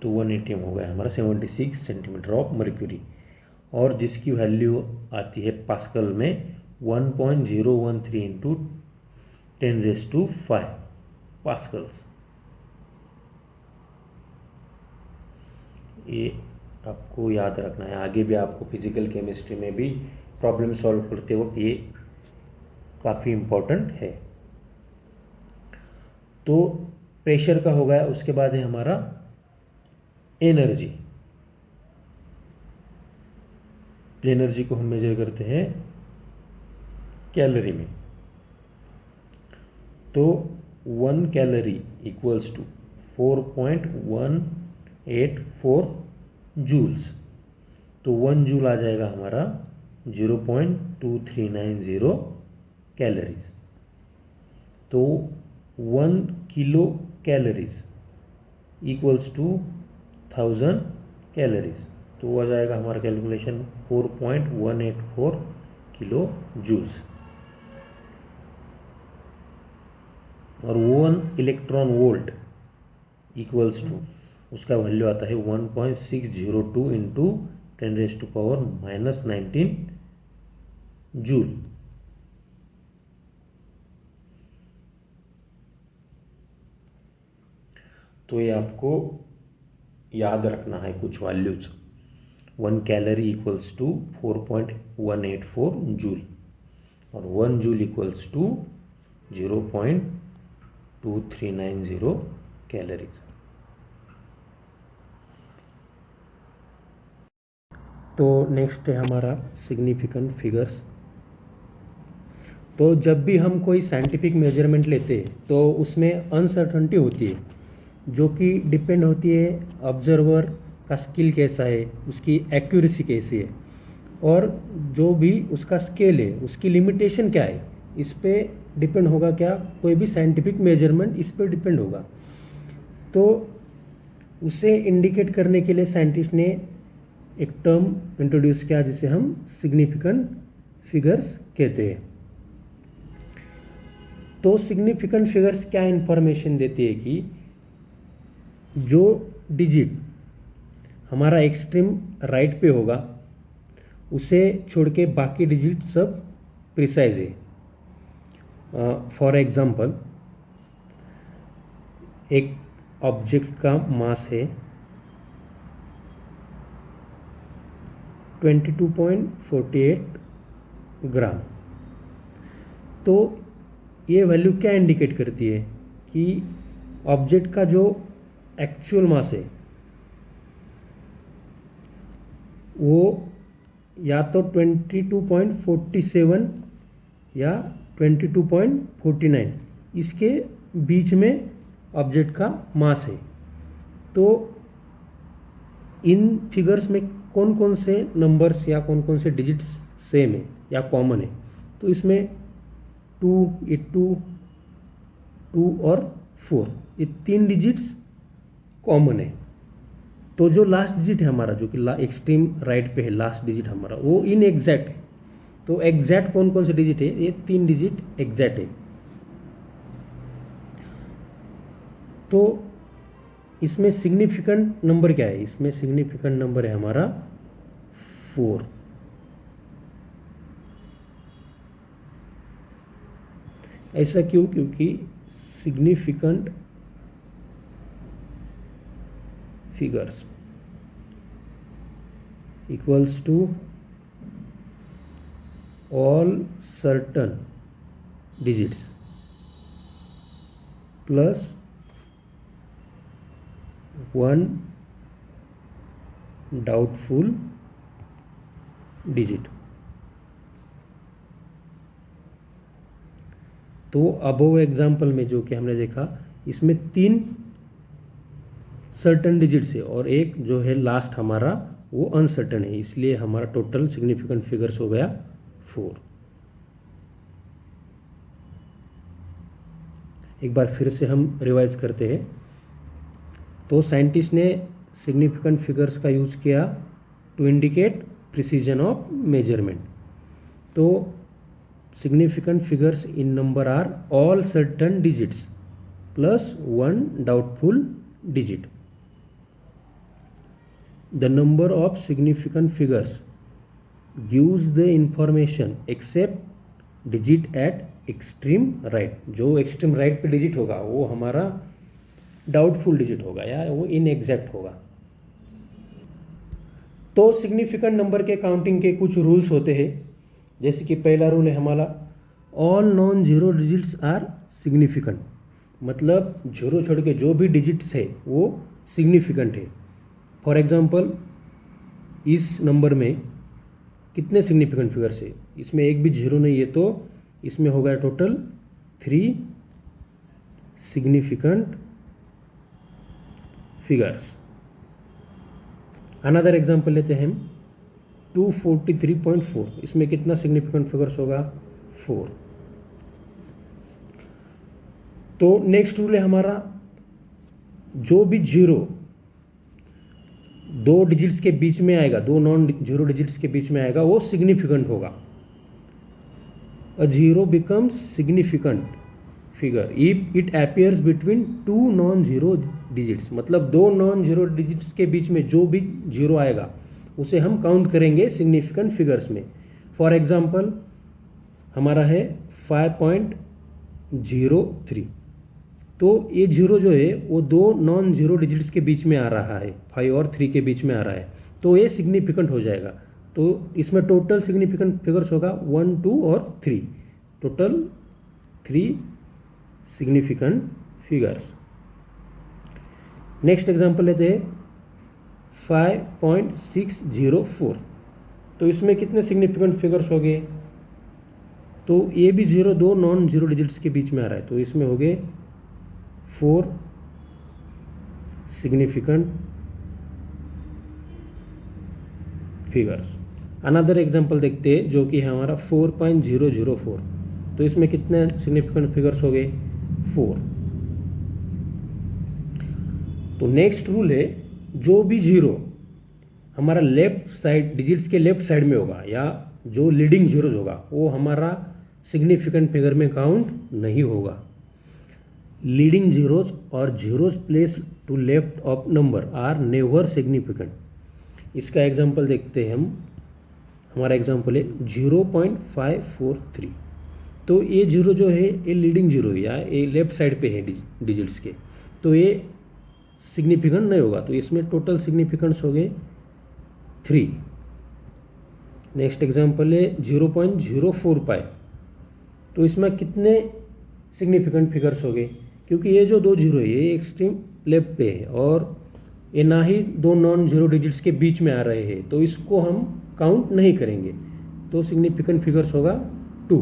A: तो 1 एटीएम हो गया हमारा 76 सेंटीमीटर ऑफ मर्क्यूरी, और जिसकी वैल्यू आती है पास्कल में 1.013 इंटू 10⁵ पास्कल्स। ये आपको याद रखना है, आगे भी आपको फिजिकल केमिस्ट्री में भी प्रॉब्लम सॉल्व करते वक्त ये काफ़ी इम्पोर्टेंट है। तो प्रेशर का हो गया, उसके बाद है हमारा एनर्जी। एनर्जी को हम मेजर करते हैं कैलोरी में। तो 1 कैलोरी इक्वल्स टू 4.184 जूल्स। तो 1 जूल आ जाएगा हमारा 0.2390 कैलोरीज। तो 1 kilo calories equals to 1000 calories. तो वो आ जाएगा हमारा कैलकुलेशन 4.184 किलो जूल्स। और 1 इलेक्ट्रॉन वोल्ट इक्वल्स टू, उसका वैल्यू आता है 1.602 इंटू 10⁻⁻19 जूल। तो ये आपको याद रखना है कुछ values. 1 calorie equals to 4.184 joule और 1 जूल इक्वल्स टू 0.2390 कैलोरीज। तो नेक्स्ट है हमारा सिग्निफिकेंट फिगर्स। तो जब भी हम कोई साइंटिफिक मेजरमेंट लेते हैं तो उसमें अनसर्टनिटी होती है, जो कि डिपेंड होती है ऑब्जर्वर का स्किल कैसा है, उसकी एक्यूरेसी कैसी है, और जो भी उसका स्केल है उसकी लिमिटेशन क्या है, इस पे डिपेंड होगा क्या कोई भी साइंटिफिक मेजरमेंट, इस पे डिपेंड होगा। तो उसे इंडिकेट करने के लिए साइंटिस्ट ने एक टर्म इंट्रोड्यूस किया जिसे हम सिग्निफिकेंट फिगर्स कहते हैं। तो सिग्निफिकेंट फिगर्स क्या इंफॉर्मेशन देती है कि जो डिजिट हमारा एक्सट्रीम राइट पे होगा उसे छोड़ के बाकी डिजिट सब प्रिसाइज है। फॉर एग्जांपल, एक ऑब्जेक्ट का मास है 22.48 ग्राम। तो ये वैल्यू क्या इंडिकेट करती है कि ऑब्जेक्ट का जो एक्चुअल मास है वो या तो 22.47 या 22.49 इसके बीच में ऑब्जेक्ट का मास है। तो इन फिगर्स में कौन कौन से नंबर्स या कौन कौन से डिजिट्स सेम है या कॉमन है, तो इसमें 2 और 4 ये 3 डिजिट्स कॉमन है। तो जो लास्ट डिजिट है हमारा, जो कि एक्सट्रीम राइट पे है लास्ट डिजिट हमारा, वो इनएग्जैक्ट है। तो एग्जैक्ट कौन कौन से डिजिट है, ये 3 डिजिट एग्जैक्ट है। तो इसमें सिग्निफिकेंट नंबर क्या है, इसमें सिग्निफिकेंट नंबर है हमारा 4। ऐसा क्यों? क्योंकि significant figures equals to all certain digits plus 1 doubtful digit. तो अबोव एग्जाम्पल में जो कि हमने देखा, इसमें 3 सर्टन डिजिट्स है और एक जो है लास्ट हमारा वो अनसर्टन है, इसलिए हमारा टोटल सिग्निफिकेंट फिगर्स हो गया 4। एक बार फिर से हम रिवाइज करते हैं। तो साइंटिस्ट ने सिग्निफिकेंट फिगर्स का यूज़ किया to indicate precision of measurement. तो significant figures in number are all certain digits plus 1 doubtful digit. The number of significant figures gives the information except digit at extreme right। जो extreme right पे digit होगा वो हमारा doubtful digit होगा या वो इनएग्जैक्ट होगा। तो सिग्निफिकेंट नंबर के काउंटिंग के कुछ रूल्स होते हैं, जैसे कि पहला रूल है हमारा all non zero digits are significant, मतलब जीरो छोड़ के जो भी डिजिट्स है वो सिग्निफिकेंट है। फॉर एग्जांपल इस नंबर में कितने सिग्निफिकेंट फिगर्स है, इसमें एक भी जीरो नहीं है, तो इसमें होगा total 3 significant figures. Another example लेते हैं हम 243.4, इसमें कितना सिग्निफिकेंट फिगर्स होगा 4। तो नेक्स्ट रूल है हमारा जो भी जीरो 2 डिजिट्स के बीच में आएगा, 2 नॉन जीरो डिजिट्स के बीच में आएगा, वो सिग्निफिकेंट होगा। A zero becomes significant figure if it appears between 2 non zero digits, मतलब 2 नॉन जीरो डिजिट्स के बीच में जो भी जीरो आएगा उसे हम काउंट करेंगे सिग्निफिकेंट फिगर्स में। फॉर एग्जांपल हमारा है 5.03, तो ये जीरो जो है वो 2 नॉन जीरो डिजिट्स के बीच में आ रहा है, 5 और 3 के बीच में आ रहा है, तो ये सिग्निफिकेंट हो जाएगा। तो इसमें टोटल सिग्निफिकेंट फिगर्स होगा 1, 2 और 3, total 3 significant figures. Next example लेते हैं 5.604, तो इसमें कितने सिग्निफिकेंट फिगर्स हो गए, तो ये भी जीरो 2 नॉन जीरो डिजिट्स के बीच में आ रहा है, तो इसमें हो गए 4 सिग्निफिकेंट फिगर्स। अनदर एग्जांपल देखते हैं जो कि है हमारा 4.004, तो इसमें कितने सिग्निफिकेंट फिगर्स हो गए 4। तो नेक्स्ट रूल है जो भी जीरो हमारा लेफ्ट साइड डिजिट्स के लेफ्ट साइड में होगा या जो लीडिंग जीरोज होगा वो हमारा सिग्निफिकेंट फिगर में काउंट नहीं होगा। लीडिंग जीरोज और zeros place to left of number are never significant. इसका एग्जांपल देखते हैं हम, हमारा एग्जांपल है 0.543, तो ये जीरो जो है ये लीडिंग जीरो है या ये लेफ्ट साइड पे है डिजिट्स के, तो ये सिग्निफिकेंट नहीं होगा, तो इसमें टोटल सिग्निफिकेंट्स हो गए 3। नेक्स्ट एग्जांपल है 0.045, तो इसमें कितने सिग्निफिकेंट फिगर्स हो गए, क्योंकि ये जो 2 जीरो है ये एक्सट्रीम लेफ्ट पे है और ये ना ही 2 नॉन जीरो डिजिट्स के बीच में आ रहे हैं, तो इसको हम काउंट नहीं करेंगे, तो सिग्निफिकेंट फिगर्स होगा 2।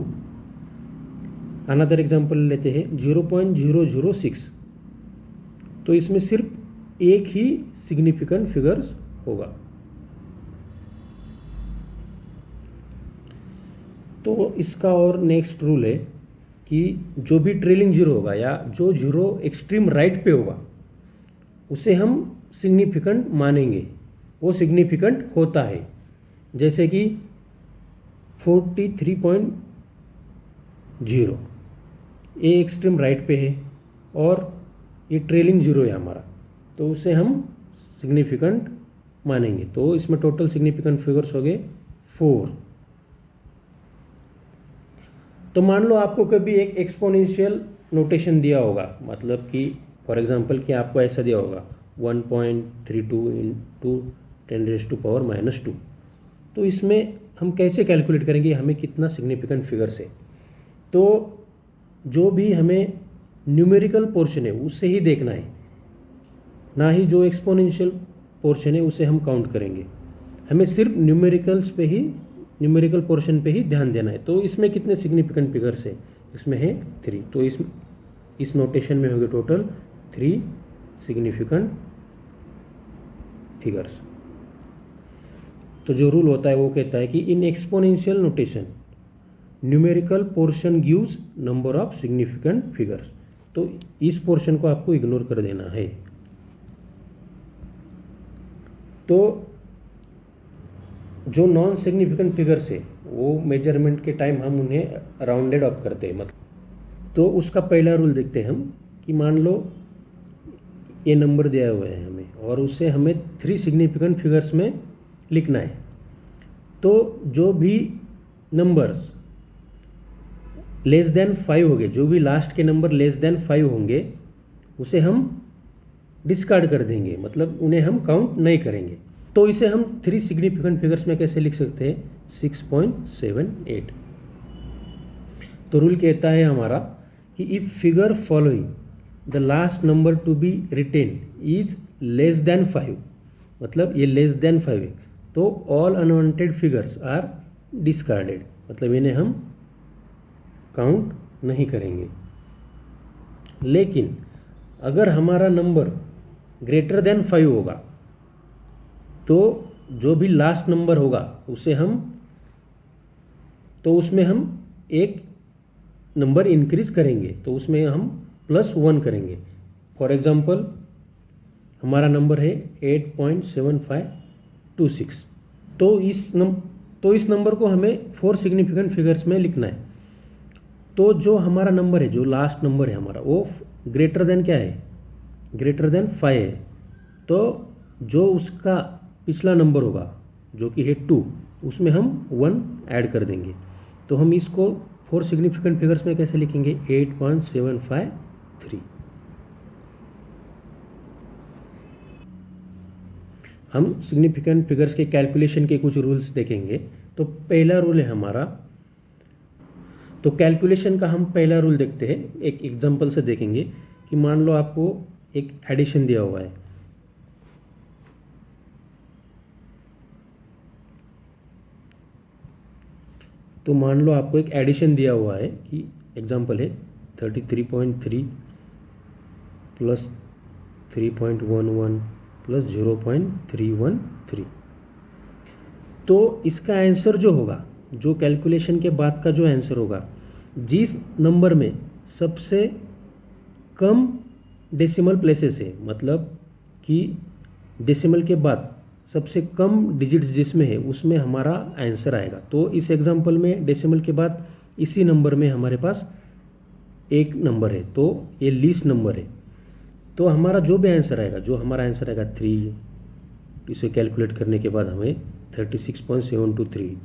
A: अनदर एग्जांपल लेते हैं 0.006, तो इसमें सिर्फ एक ही सिग्निफिकेंट फिगर्स होगा। तो इसका और नेक्स्ट रूल है कि जो भी ट्रेलिंग जीरो होगा या जो जीरो एक्सट्रीम राइट पे होगा उसे हम सिग्निफिकेंट मानेंगे, वो सिग्निफिकेंट होता है। जैसे कि 43.0 ये एक्सट्रीम राइट पे है और ये ट्रेलिंग जीरो है हमारा, तो उसे हम सिग्निफिकेंट मानेंगे, तो इसमें टोटल सिग्निफिकेंट फिगर्स हो गए 4। तो मान लो आपको कभी एक एक्सपोनेंशियल नोटेशन दिया होगा, मतलब कि फॉर एग्जांपल कि आपको ऐसा दिया होगा 1.32 इंटू 10⁻⁻², तो इसमें हम कैसे कैलकुलेट करेंगे हमें कितना सिग्निफिकेंट फिगर्स है। तो जो भी हमें न्यूमेरिकल पोर्शन है उससे ही देखना है, ना ही जो एक्सपोनेंशियल पोर्शन है उसे हम काउंट करेंगे, हमें सिर्फ न्यूमेरिकल पोर्शन पे ही ध्यान देना है। तो इसमें कितने सिग्निफिकेंट फिगर्स है, इसमें है 3, तो इस नोटेशन में होंगे टोटल 3 सिग्निफिकेंट फिगर्स। तो जो रूल होता है वो कहता है कि in exponential notation numerical portion gives number of significant figures, तो इस पोर्शन को आपको इग्नोर कर देना है। तो जो नॉन सिग्निफिकेंट फिगर्स है वो मेजरमेंट के टाइम हम उन्हें राउंडेड ऑफ करते हैं, मतलब तो उसका पहला रूल देखते हैं हम कि मान लो ये नंबर दिया हुआ है हमें और उसे हमें 3 सिग्निफिकेंट फिगर्स में लिखना है। तो जो भी नंबर्स लेस देन 5 होंगे, जो भी लास्ट के नंबर लेस देन 5 होंगे उसे हम डिस्कार्ड कर देंगे, मतलब उन्हें हम काउंट नहीं करेंगे।
B: तो इसे हम 3 सिग्निफिकेंट फिगर्स में कैसे लिख सकते हैं? 6.78। तो रूल कहता है हमारा कि if figure following the last number to be retain is less than 5, मतलब ये लेस देन 5 है, तो all unwanted figures are discarded, मतलब इन्हें हम काउंट नहीं करेंगे। लेकिन अगर हमारा नंबर ग्रेटर देन 5 होगा तो जो भी लास्ट नंबर होगा उसमें हम एक नंबर इंक्रीज करेंगे, तो उसमें हम +1 करेंगे। फॉर एग्जांपल हमारा नंबर है 8.7526, तो इस नंबर को हमें 4 सिग्निफिकेंट फिगर्स में लिखना है। तो जो हमारा नंबर है, जो लास्ट नंबर है हमारा, वो ग्रेटर देन क्या है? ग्रेटर देन 5 है। तो जो उसका पिछला नंबर होगा जो कि है 2, उसमें हम 1 ऐड कर देंगे। तो हम इसको 4 सिग्निफिकेंट फिगर्स में कैसे लिखेंगे? 8.753। हम सिग्निफिकेंट फिगर्स के कैलकुलेशन के कुछ रूल्स देखेंगे। तो पहला रूल है हमारा, तो कैलकुलेशन का हम पहला रूल देखते हैं, एक एग्जांपल से देखेंगे कि मान लो आपको एक एडिशन दिया हुआ है। तो मान लो आपको एक एडिशन दिया हुआ है कि एग्जांपल है 33.3 प्लस 3.11 प्लस 0.313। तो इसका आंसर जो होगा, जो कैलकुलेशन के बाद का जो आंसर होगा, जिस नंबर में सबसे कम डेसिमल प्लेसेस है, मतलब कि डेसिमल के बाद सबसे कम डिजिट्स जिसमें है उसमें हमारा आंसर आएगा। तो इस एग्जांपल में डेसिमल के बाद इसी नंबर में हमारे पास एक नंबर है, तो ये लीस्ट नंबर है। तो हमारा जो भी आंसर आएगा, जो हमारा आंसर आएगा 3, इसे कैलकुलेट करने के बाद हमें 36.723,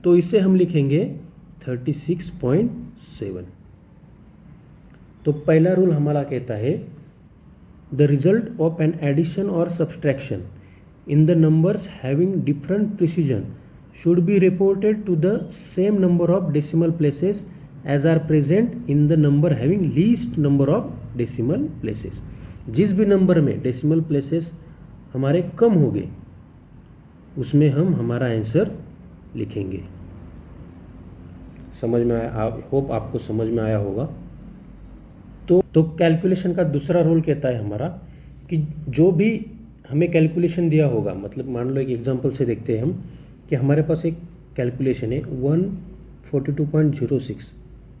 B: तो इसे हम लिखेंगे 36.7। तो पहला रूल हमारा कहता है the result of an addition or subtraction in the numbers having different precision should be reported to the same number of decimal places as are present in the number having least number of decimal places. जिस भी number में decimal places हमारे कम हो गए उसमें हम हमारा answer लिखेंगे। समझ में आया? होप आपको समझ में आया होगा। तो कैलकुलेशन का दूसरा रूल कहता है हमारा कि जो भी हमें कैलकुलेशन दिया होगा, मतलब मान लो एक एग्जांपल से देखते हैं हम कि हमारे पास एक कैलकुलेशन है 142.06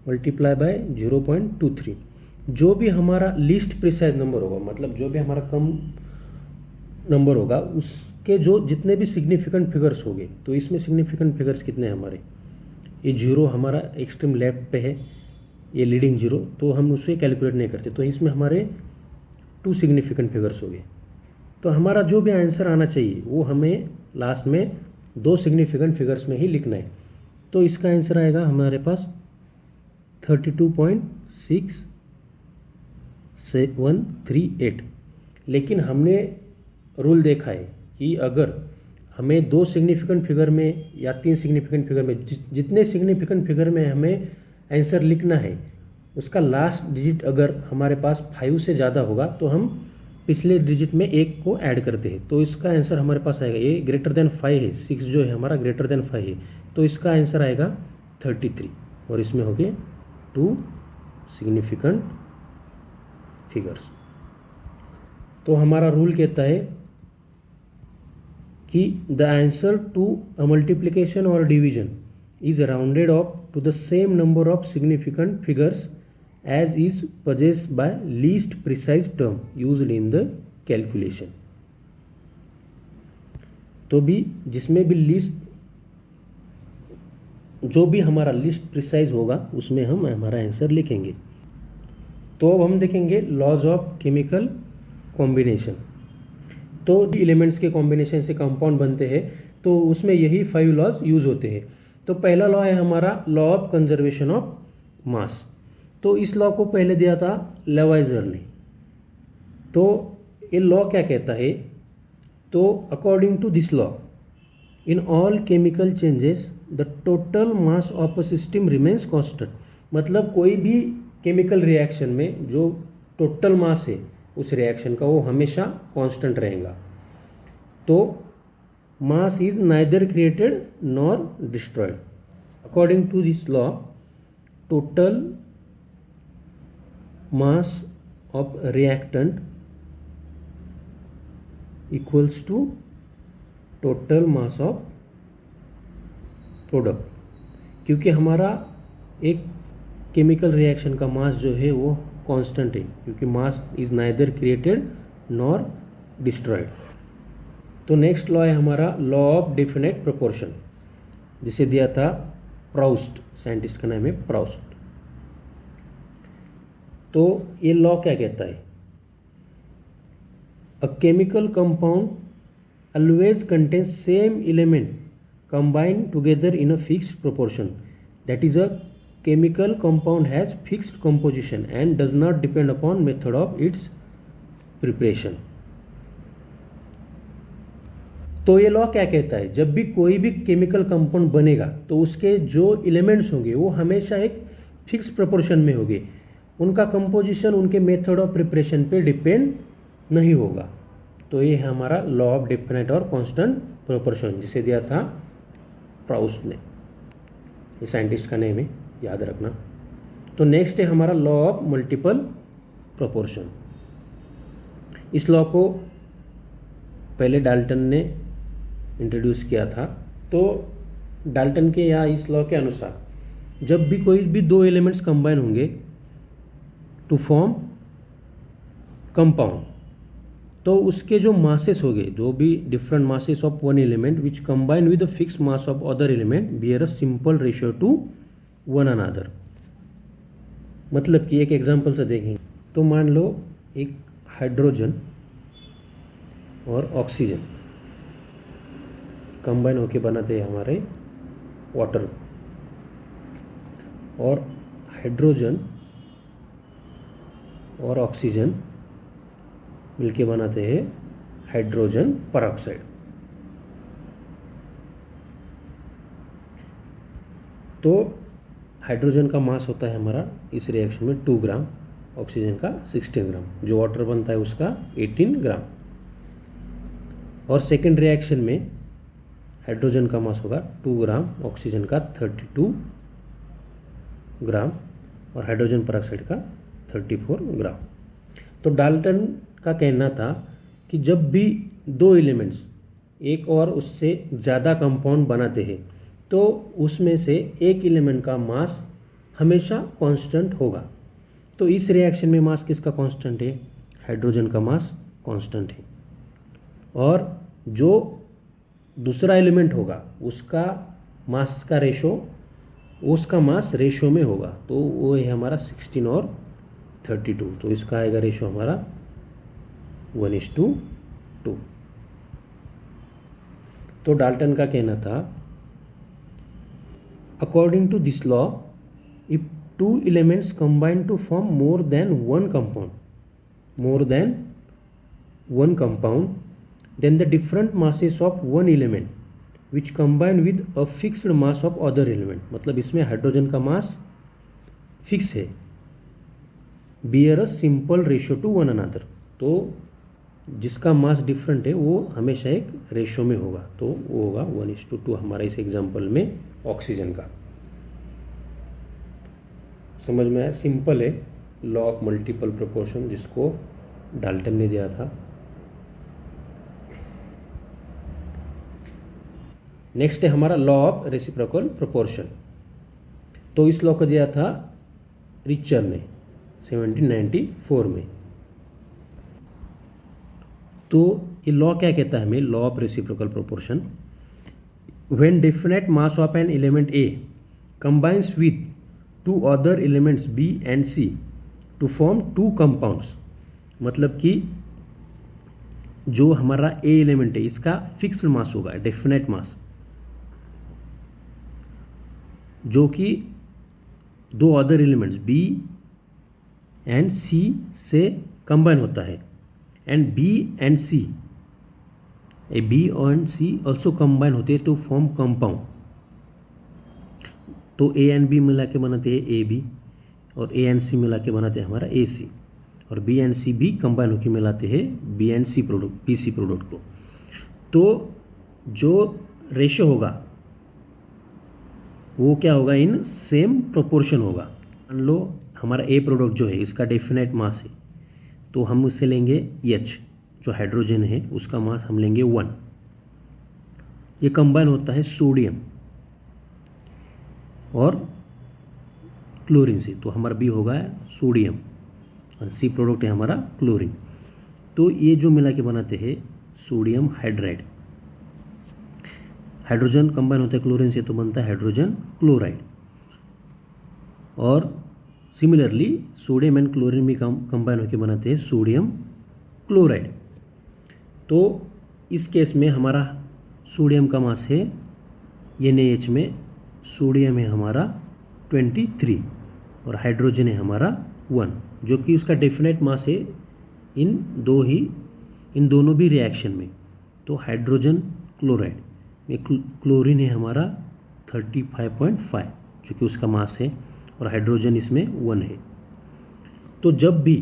B: मल्टीप्लाई बाय 0.23। जो भी हमारा लीस्ट प्रिसाइज नंबर होगा, मतलब जो भी हमारा कम नंबर होगा, उसके जो जितने भी सिग्निफिकेंट फिगर्स होंगे, तो इसमें सिग्निफिकेंट फिगर्स कितने हैं हमारे? ये 0 हमारा एक्सट्रीम लेफ्ट पे है, ये लीडिंग 0, तो हम उसे कैलकुलेट नहीं करते। तो इसमें हमारे 2 सिग्निफिकेंट फिगर्स हो गए। तो हमारा जो भी आंसर आना चाहिए वो हमें लास्ट में 2 सिग्निफिकेंट फिगर्स में ही लिखना है। तो इसका आंसर आएगा हमारे पास 32.6738। लेकिन हमने रूल देखा है कि अगर हमें 2 सिग्निफिकेंट फिगर में या 3 सिग्निफिकेंट फिगर में, जितने सिग्निफिकेंट फिगर में हमें आंसर लिखना है, उसका लास्ट डिजिट अगर हमारे पास 5 से ज़्यादा होगा तो हम पिछले डिजिट में 1 को ऐड करते हैं। तो इसका आंसर हमारे पास आएगा, ये ग्रेटर देन 5 है, 6 जो है हमारा ग्रेटर देन 5 है, तो इसका आंसर आएगा 33। और इसमें हो गए 2 सिग्निफिकेंट फिगर्स। तो हमारा रूल कहता है कि the answer to a multiplication और division is rounded up to the same number of significant figures as is possessed by least precise term used in the calculation। तो भी जिसमें भी लीस्ट, जो भी हमारा लिस्ट प्रिसाइज होगा उसमें हम हमारा आंसर लिखेंगे। तो अब हम देखेंगे लॉज ऑफ केमिकल कॉम्बिनेशन। तो एलिमेंट्स के कॉम्बिनेशन से कंपाउंड बनते हैं, तो उसमें यही 5 लॉज यूज होते हैं। तो पहला लॉ है हमारा law of conservation of mass. तो इस लॉ को पहले दिया था लेवाइजर ने। तो ये लॉ क्या कहता है तो according to this law in all chemical changes the total mass of a system remains constant, मतलब कोई भी केमिकल रिएक्शन में जो टोटल मास है उस रिएक्शन का वो हमेशा कांस्टेंट रहेगा। तो mass is neither created nor destroyed. According to this law total mass of reactant equals to total mass of product, क्योंकि हमारा एक केमिकल रिएक्शन का मास जो है वो कांस्टेंट है, क्योंकि मास is neither created nor destroyed. तो नेक्स्ट लॉ है हमारा लॉ ऑफ डेफिनेट प्रोपोर्शन, जिसे दिया था प्राउस्ट, साइंटिस्ट का नाम है प्राउस्ट। तो ये लॉ क्या कहता है, a chemical compound always contains same element combined together in a fixed proportion, that is a chemical compound has fixed composition and does not depend upon method of its preparation. तो ये law क्या कहता है, जब भी कोई भी chemical compound बनेगा तो उसके जो एलिमेंट्स होंगे वो हमेशा एक फिक्स प्रोपोर्शन में होंगे, उनका कंपोजिशन उनके मेथड ऑफ प्रिपरेशन पे डिपेंड नहीं होगा। तो ये है हमारा लॉ ऑफ डेफिनेट और कांस्टेंट प्रोपोर्शन, जिसे दिया था प्राउस्ट ने, ये साइंटिस्ट का नेम है, याद रखना। तो नेक्स्ट है हमारा लॉ ऑफ मल्टीपल प्रोपोर्शन। इस लॉ को पहले डाल्टन ने इंट्रोड्यूस किया था। तो डाल्टन के या इस लॉ के अनुसार जब भी कोई भी दो एलिमेंट्स कंबाइन होंगे टू फॉर्म कंपाउंड, तो उसके जो मासेस हो गए, जो भी different masses of one element which combine with the fix mass of other element bear a simple ratio two one another. मतलब कि एक एग्जांपल से देखेंगे तो मान लो एक हाइड्रोजन और ऑक्सीजन कंबाइन होके बनाते हैं हमारे वाटर, और हाइड्रोजन और ऑक्सीजन मिलके बनाते हैं हाइड्रोजन परऑक्साइड। तो हाइड्रोजन का मास होता है हमारा इस रिएक्शन में 2 ग्राम, ऑक्सीजन का 16 ग्राम, जो वाटर बनता है उसका 18 ग्राम। और सेकेंड रिएक्शन में हाइड्रोजन का मास होगा 2 ग्राम, ऑक्सीजन का 32 ग्राम और हाइड्रोजन परऑक्साइड का 34 ग्राम। तो डाल्टन का कहना था कि जब भी दो एलिमेंट्स एक और उससे ज़्यादा कंपाउंड बनाते हैं तो उसमें से एक एलिमेंट का मास हमेशा कांस्टेंट होगा। तो इस रिएक्शन में मास किसका कांस्टेंट है, हाइड्रोजन का मास कांस्टेंट है, और जो दूसरा एलिमेंट होगा उसका मास का रेशो, उसका मास रेशो में होगा। तो वो है हमारा 16 और 32, तो इसका आएगा रेशो हमारा 1:2। तो डाल्टन का कहना था according to this law if 2 elements combine to form more than one compound, then the different masses of one element which combine with a fixed mass of other element, मतलब इसमें hydrogen का mass fix है, bear a simple ratio two one another. तो जिसका मास different है वो हमेशा एक रेशियो में होगा, तो वो होगा 1:2 हमारा इस एग्जांपल में ऑक्सीजन का। समझ में आया, सिंपल है लॉ ऑफ मल्टीपल प्रोपोर्शन जिसको डाल्टन ने दिया था। नेक्स्ट है हमारा लॉ ऑफ रेसिप्रोकल प्रोपोर्शन। तो इस लॉ को दिया था रिचर ने 1794 में। तो ये लॉ क्या कहता है हमें, law of reciprocal proportion, when definite mass of an element A combines with 2 other elements B and C to form 2 compounds, मतलब कि जो हमारा ए एलिमेंट है इसका फिक्स्ड मास होगा, डेफिनेट मास, जो कि 2 other elements B and C से कंबाइन होता है, and B and C A B and C also combine होते हैं टू फॉर्म कंपाउंड। तो ए एंड बी मिला के बनाते हैं ए बी, और ए एंड सी मिला के बनाते हैं हमारा ए सी, और बी एंड सी भी कंबाइन होकर मिलाते हैं B and C product, B C product को। तो जो रेशियो होगा वो क्या होगा, इन सेम प्रोपोर्शन होगा। मान लो हमारा ए प्रोडक्ट जो है इसका डेफिनेट मास है, तो हम उससे लेंगे एच, जो हाइड्रोजन है उसका मास हम लेंगे 1। ये कंबाइन होता है सोडियम और क्लोरीन से, तो हमारा बी होगा सोडियम और सी प्रोडक्ट है हमारा क्लोरीन। तो ये जो मिला के बनाते हैं सोडियम हाइड्राइड, हाइड्रोजन कंबाइन होता है क्लोरीन से तो बनता है हाइड्रोजन क्लोराइड। और सिमिलरली सोडियम एंड क्लोरीन भी कंबाइन होकर बनाते हैं सोडियम क्लोराइड। तो इस केस में हमारा सोडियम का मास है NaH में, सोडियम है हमारा 23 और हाइड्रोजन है हमारा 1, जो कि उसका डेफिनेट मास है इन दोनों भी रिएक्शन में। तो हाइड्रोजन क्लोराइड में क्लोरीन है हमारा 35.5 जो कि उसका मास है, और हाइड्रोजन इसमें 1 है। तो जब भी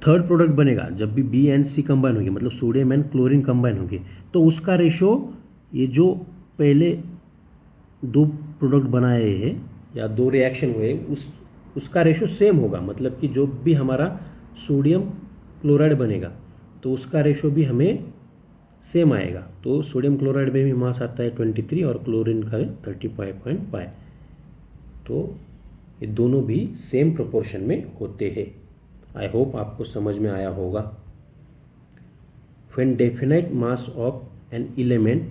B: थर्ड प्रोडक्ट बनेगा, जब भी बी एंड सी कंबाइन होंगे, मतलब सोडियम एंड क्लोरीन कंबाइन होंगे, तो उसका रेशो ये जो पहले दो प्रोडक्ट बनाए हैं या दो रिएक्शन हुए उसका रेशो सेम होगा। मतलब कि जो भी हमारा सोडियम क्लोराइड बनेगा तो उसका रेशो भी हमें सेम आएगा। तो सोडियम क्लोराइड में भी मास आता है 23 और क्लोरीन का 35.5। तो ये दोनों भी सेम प्रोपोर्शन में होते हैं। आई होप आपको समझ में आया होगा। When definite mass of an element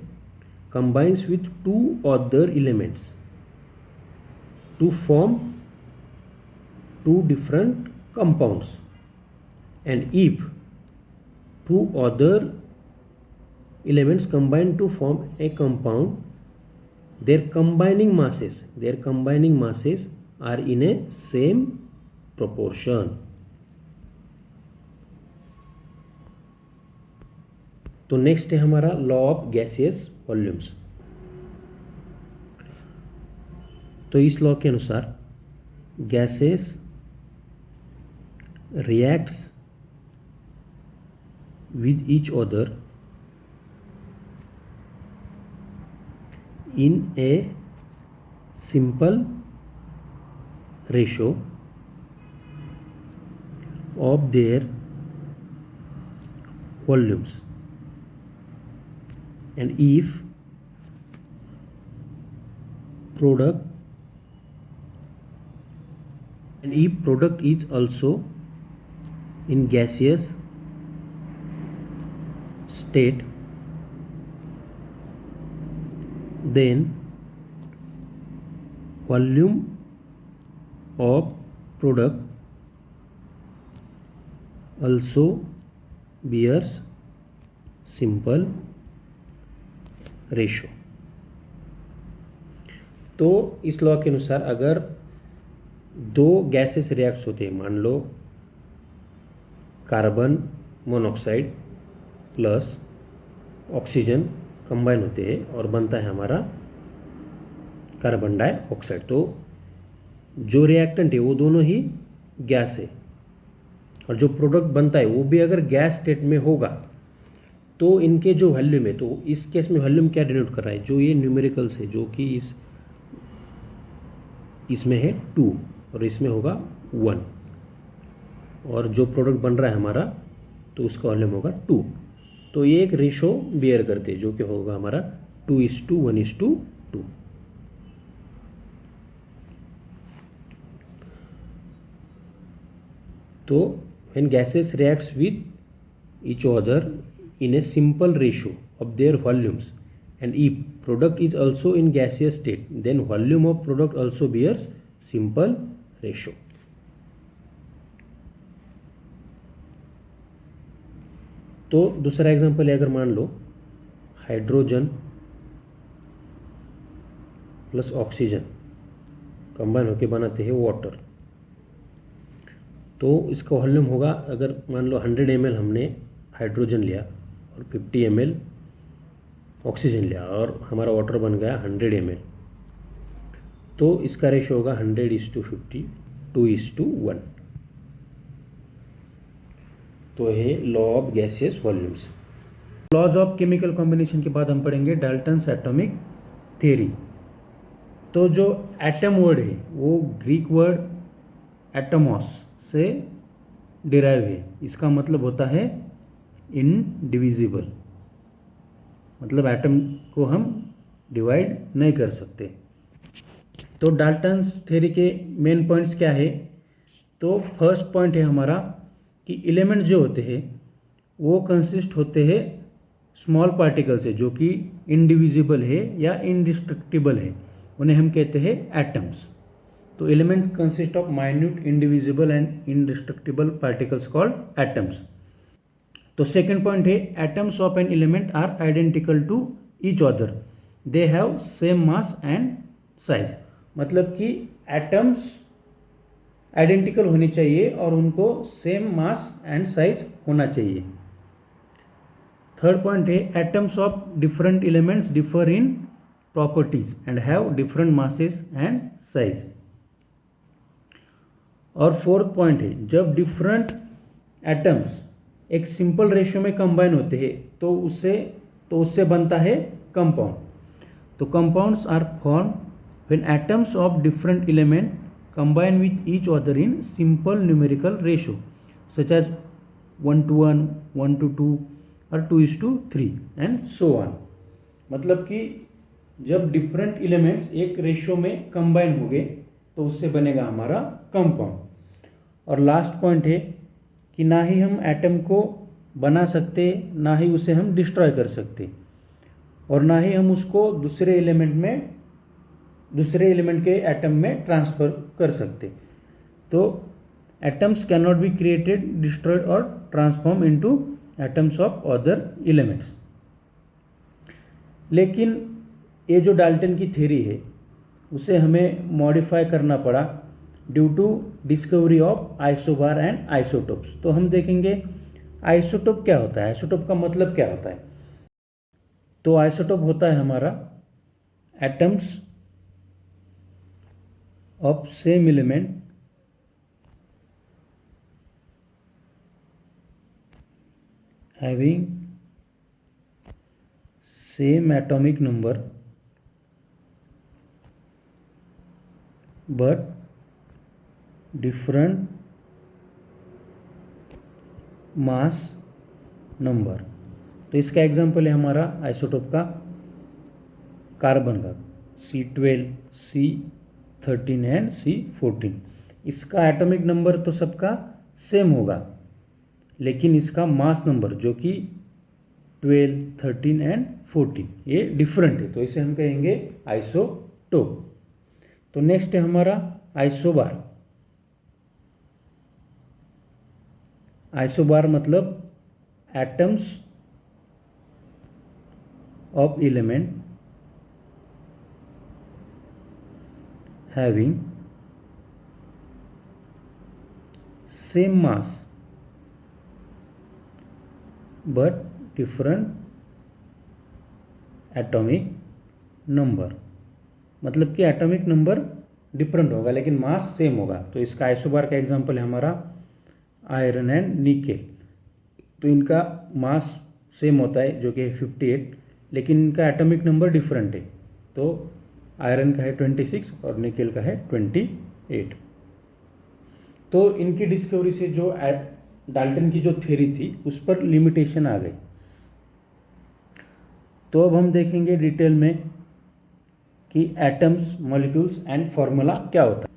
B: combines with two other elements to form two different compounds, and if two other elements combine to form a compound, their combining masses are in a same proportion. तो next है हमारा law of gaseous volumes. तो इस law के अनुसार gases reacts with each other in a simple ratio of their volumes, and if product is also in gaseous state, then volume of product also bears simple ratio. तो इस law के अनुसार अगर दो गैसेस रिएक्ट्स होते हैं, मान low carbon monoxide plus oxygen combine होते हैं और बनता है हमारा कार्बन डाइऑक्साइड, तो जो रिएक्टेंट है वो दोनों ही गैस है और जो प्रोडक्ट बनता है वो भी अगर गैस स्टेट में होगा तो इनके जो वॉल्यूम है, तो इस केस में वॉल्यूम क्या डिनोट कर रहा है, जो ये न्यूमेरिकल्स है जो कि इसमें है 2 और इसमें होगा 1, और जो प्रोडक्ट बन रहा है हमारा तो उसका वॉल्यूम होगा 2। तो ये एक रेशो बियर करते हैं जो कि होगा हमारा 2:1:2। तो when gases reacts with each other in a simple ratio of their volumes, and if product is also in gaseous state, then volume of product also bears simple ratio. तो दूसरा example है, अगर मान लो हाइड्रोजन प्लस ऑक्सीजन कंबाइन होकर बनाते हैं water, तो इसका वॉल्यूम होगा, अगर मान लो 100 ml हमने हाइड्रोजन लिया और 50 ml ऑक्सीजन लिया और हमारा वाटर बन गया 100 ml। तो इसका रेशो होगा 100:50, 2:1। तो है law of gaseous volumes.
A: Laws of chemical combination के बाद हम पढ़ेंगे डाल्टन्स एटॉमिक थ्योरी। तो जो एटम वर्ड है वो ग्रीक वर्ड एटमॉस से डिराइव है। इसका मतलब होता है इनडिविजिबल, मतलब एटम को हम डिवाइड नहीं कर सकते। तो डाल्टन्स थ्योरी के मेन पॉइंट्स क्या है? तो फर्स्ट पॉइंट है हमारा कि एलिमेंट जो होते हैं वो कंसिस्ट होते हैं स्मॉल पार्टिकल से, जो कि इंडिविजिबल है या इंडिस्ट्रक्टिबल है, उन्हें हम कहते हैं एटम्स। तो element consist of minute indivisible and indestructible particles called atoms. तो सेकंड पॉइंट है atoms of an element are identical to each other, they have same mass and size. मतलब कि एटम्स आइडेंटिकल होनी चाहिए और उनको सेम मास एंड साइज होना चाहिए। थर्ड पॉइंट है atoms of different elements differ in properties and have different masses and size. और फोर्थ पॉइंट है जब डिफरेंट एटम्स एक सिंपल रेशियो में कंबाइन होते हैं तो उससे बनता है कंपाउंड। तो compounds are form when atoms of different element combine with each other in simple numerical ratio such as 1:1, 1:2 और 2:3 and so on। मतलब कि जब डिफरेंट एलिमेंट्स एक रेशियो में कंबाइन होंगे तो उससे बनेगा हमारा कंपाउंड। और लास्ट पॉइंट है कि ना ही हम एटम को बना सकते, ना ही उसे हम डिस्ट्रॉय कर सकते, और ना ही हम उसको दूसरे एलिमेंट के एटम में ट्रांसफर कर सकते। तो atoms can not be created, destroyed or transform into atoms of other elements. लेकिन ये जो डाल्टन की थ्योरी है उसे हमें मॉडिफाई करना पड़ा due to discovery of isobar and isotopes. तो हम देखेंगे आइसोटोप क्या होता है, आइसोटोप का मतलब क्या होता है। तो आइसोटोप होता है हमारा atoms of same element having same atomic number but different mass number। तो इसका एग्जांपल है हमारा आइसोटोप का कार्बन का C12, C13 एंड C14। इसका एटॉमिक नंबर तो सबका सेम होगा, लेकिन इसका मास नंबर जो कि 12, 13 एंड 14 ये डिफरेंट है, तो इसे हम कहेंगे आइसोटोप। तो नेक्स्ट है हमारा आइसोबार। आइसोबार मतलब atoms of element having same mass but different atomic number। मतलब कि एटॉमिक नंबर डिफरेंट होगा लेकिन मास सेम होगा। तो इसका आइसोबार का एग्जांपल है हमारा आयरन एंड निकेल। तो इनका मास सेम होता है जो कि है 58, लेकिन इनका एटॉमिक नंबर डिफरेंट है। तो आयरन का है 26 और निकेल का है 28। तो इनकी डिस्कवरी से जो डाल्टन की जो थ्योरी थी उस पर लिमिटेशन आ गई। तो अब हम देखेंगे डिटेल में कि एटम्स, मॉलिक्यूल्स एंड फॉर्मूला क्या होता है।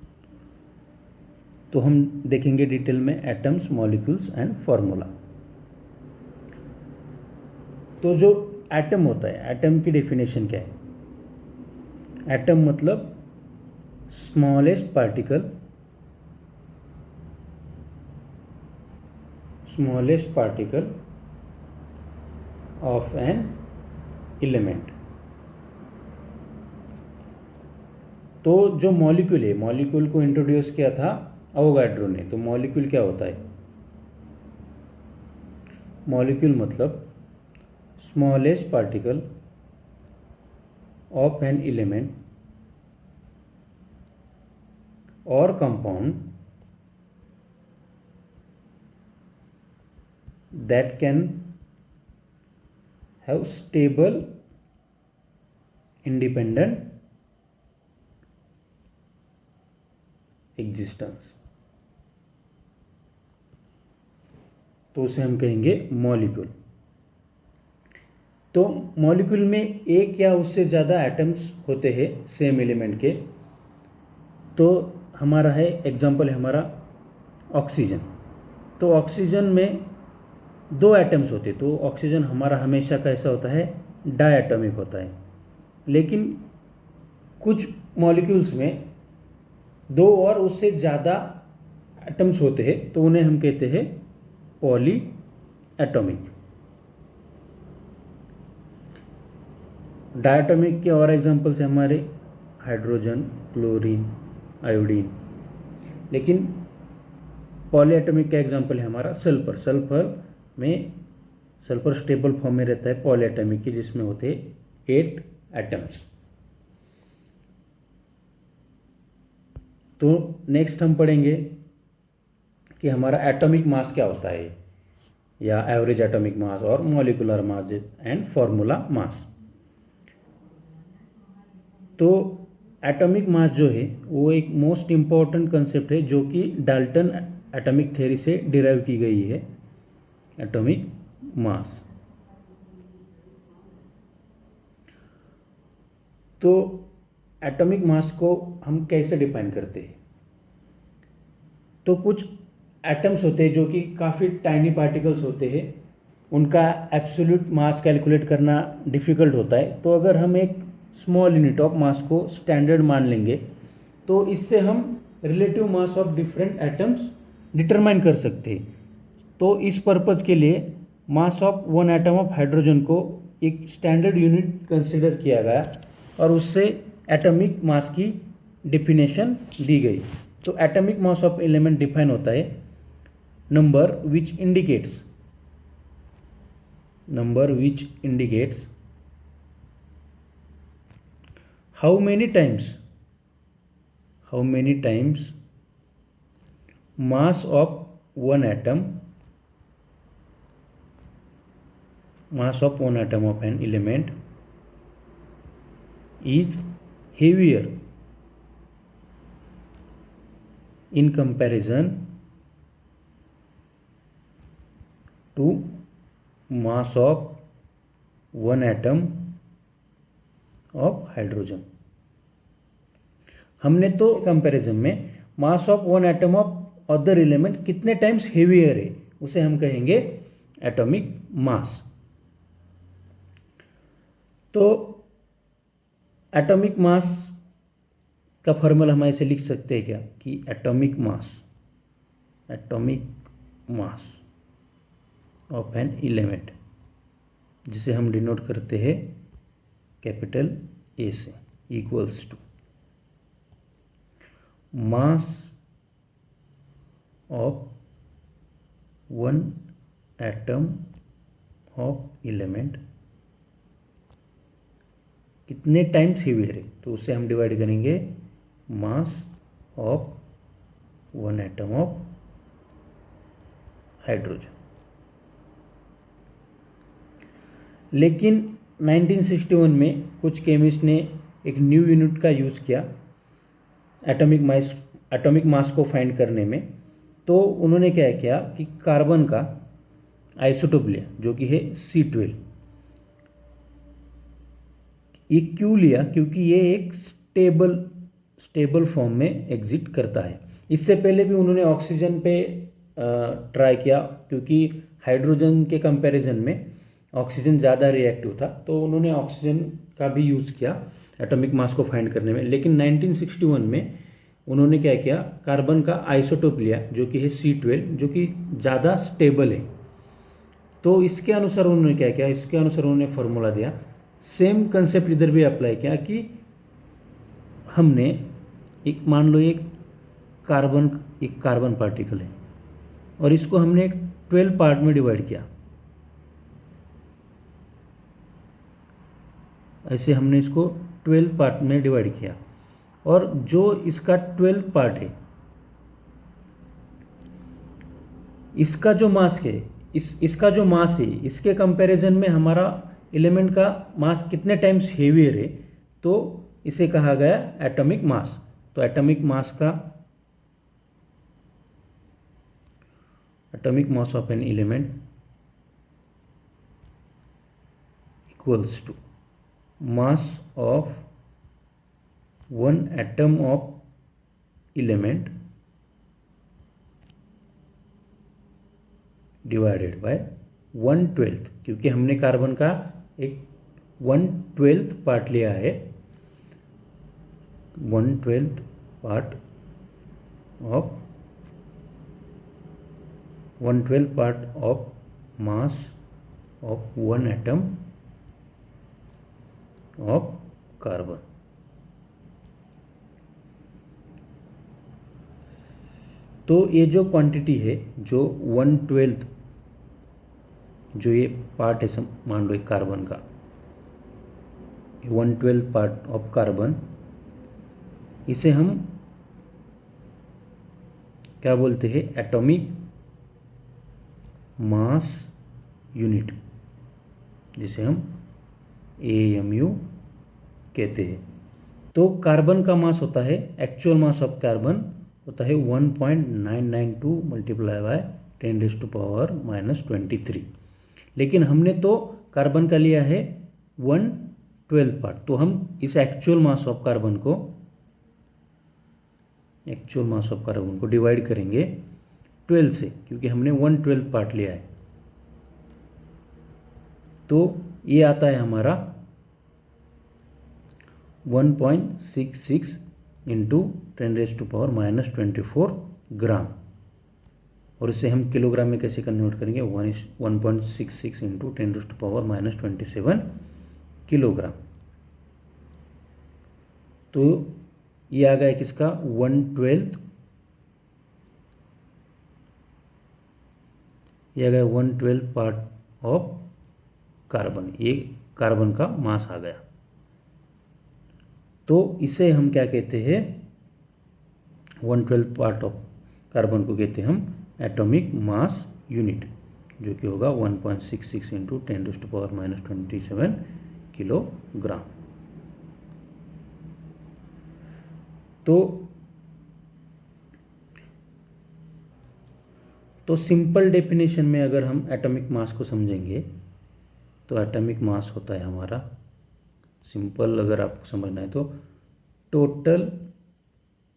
A: तो हम देखेंगे डिटेल में एटम्स, मॉलिक्यूल्स एंड फॉर्मूला। तो जो एटम होता है, एटम की डेफिनेशन क्या है? एटम मतलब smallest particle of an element. तो जो मॉलिक्यूल है, मॉलिक्यूल को इंट्रोड्यूस किया था अवोगाड्रो ने। तो मॉलिक्यूल क्या होता है? मॉलिक्यूल मतलब smallest particle of an element or compound that can have stable independent existence, तो उसे हम कहेंगे मॉलिक्यूल। तो मॉलिक्यूल में एक या उससे ज़्यादा एटम्स होते हैं सेम एलिमेंट के। तो हमारा है एग्जांपल है हमारा ऑक्सीजन। तो ऑक्सीजन में 2 एटम्स होते, तो ऑक्सीजन हमारा हमेशा कैसा होता है, डायटॉमिक होता है। लेकिन कुछ मॉलिक्यूल्स में 2 और उससे ज़्यादा एटम्स होते हैं, तो उन्हें हम कहते हैं पॉली एटॉमिक। डायटॉमिक के और एग्जांपल्स हैं हमारे हाइड्रोजन, क्लोरीन, आयोडीन। लेकिन पॉलीएटॉमिक का एग्जांपल है हमारा सल्फर। सल्फर स्टेबल फॉर्म में रहता है पॉलीएटॉमिक की, जिसमें होते हैं 8 एटम्स। तो नेक्स्ट हम पढ़ेंगे कि हमारा एटॉमिक मास क्या होता है, या एवरेज एटॉमिक मास और molecular mass and formula mass. तो एटॉमिक मास जो है वो एक मोस्ट इम्पॉर्टेंट कंसेप्ट है, जो कि डाल्टन एटॉमिक थ्योरी से डिराइव की गई है। एटॉमिक मास, तो एटॉमिक मास को हम कैसे डिफाइन करते हैं। तो कुछ एटम्स होते हैं जो कि काफ़ी टाइनी पार्टिकल्स होते हैं, उनका एब्सोल्यूट मास कैलकुलेट करना डिफ़िकल्ट होता है। तो अगर हम एक स्मॉल यूनिट ऑफ मास को स्टैंडर्ड मान लेंगे, तो इससे हम relative mass of different atoms determine कर सकते हैं। तो इस पर्पज़ के लिए मास ऑफ 1 एटम ऑफ हाइड्रोजन को एक स्टैंडर्ड यूनिट कंसिडर किया गया और उससे एटॉमिक मास की डिफिनेशन दी गई। तो atomic mass of element define होता है number which indicates how many times mass of one atom of an element is heavier in comparison to mass of one atom of hydrogen. हमने तो comparison में मास of 1 atom of other element कितने times heavier है, उसे हम कहेंगे atomic mass. तो atomic मास का फॉर्मूला हम ऐसे लिख सकते हैं क्या कि atomic mass of an element, जिसे हम डिनोट करते हैं कैपिटल ए से, equals to mass of 1 atom of element कितने टाइम्स हेवियर है, तो उसे हम डिवाइड करेंगे mass of 1 atom of hydrogen. लेकिन 1961 में कुछ केमिस्ट ने एक न्यू यूनिट का यूज़ किया एटॉमिक मास को फाइंड करने में। तो उन्होंने क्या किया कि कार्बन का आइसोटोप लिया, जो कि है C12। ये क्यों लिया, क्योंकि ये एक स्टेबल फॉर्म में एग्जिट करता है। इससे पहले भी उन्होंने ऑक्सीजन पे ट्राई किया, क्योंकि हाइड्रोजन के कंपैरिजन में ऑक्सीजन ज़्यादा रिएक्टिव था, तो उन्होंने ऑक्सीजन का भी यूज़ किया एटॉमिक मास को फाइंड करने में। लेकिन 1961 में उन्होंने क्या किया, कार्बन का आइसोटोप लिया, जो कि है C12, जो कि ज़्यादा स्टेबल है। तो इसके अनुसार उन्होंने क्या किया, इसके अनुसार उन्होंने फार्मूला दिया। सेम कंसेप्ट इधर भी अप्लाई किया कि हमने एक, मान लो एक कार्बन पार्टिकल है और इसको हमने 12 पार्ट में डिवाइड किया। ऐसे हमने इसको 12 पार्ट में डिवाइड किया, और जो इसका 12 पार्ट है, इसका जो मास है, इसका जो मास है, इसके कंपैरिजन में हमारा एलिमेंट का मास कितने टाइम्स हेवियर है, तो इसे कहा गया एटॉमिक मास। तो atomic mass of an element equals to mass of one atom of element divided by 1/12, क्योंकि हमने कार्बन का एक 1/12 पार्ट लिया है, 1/12 part of mass of one atom of carbon. तो ये जो क्वांटिटी है, जो 1/12 जो ये पार्ट है, मान लो एक कार्बन का 1/12 पार्ट ऑफ कार्बन, इसे हम क्या बोलते हैं, एटॉमिक मास यूनिट, जिसे हम AMU कहते हैं। तो कार्बन का मास होता है, एक्चुअल मास ऑफ कार्बन होता है 1.992 मल्टीप्लाई बाय 10⁻⁻23, लेकिन हमने तो कार्बन का लिया है 1/12 पार्ट, तो हम इस एक्चुअल मास ऑफ कार्बन को डिवाइड करेंगे 12 से, क्योंकि हमने 1/12 पार्ट लिया है। तो ये आता है हमारा 1.66 इंटू 10⁻⁻24 ग्राम, और इसे हम किलोग्राम में कैसे कन्वर्ट करेंगे, 1.66 इंटू 10⁻⁻27 किलोग्राम। तो ये आ गया किसका, 1/12, ये आ गया 1/12 पार्ट ऑफ कार्बन, ये कार्बन का मास आ गया। तो इसे हम क्या कहते हैं, 1/12 पार्ट ऑफ कार्बन को कहते हैं हम एटॉमिक मास यूनिट, जो कि होगा 1.66 इंटू 10⁻⁻27 किलोग्राम। तो सिंपल डेफिनेशन में अगर हम एटॉमिक मास को समझेंगे, तो एटॉमिक मास होता है हमारा, सिंपल अगर आपको समझना है तो, total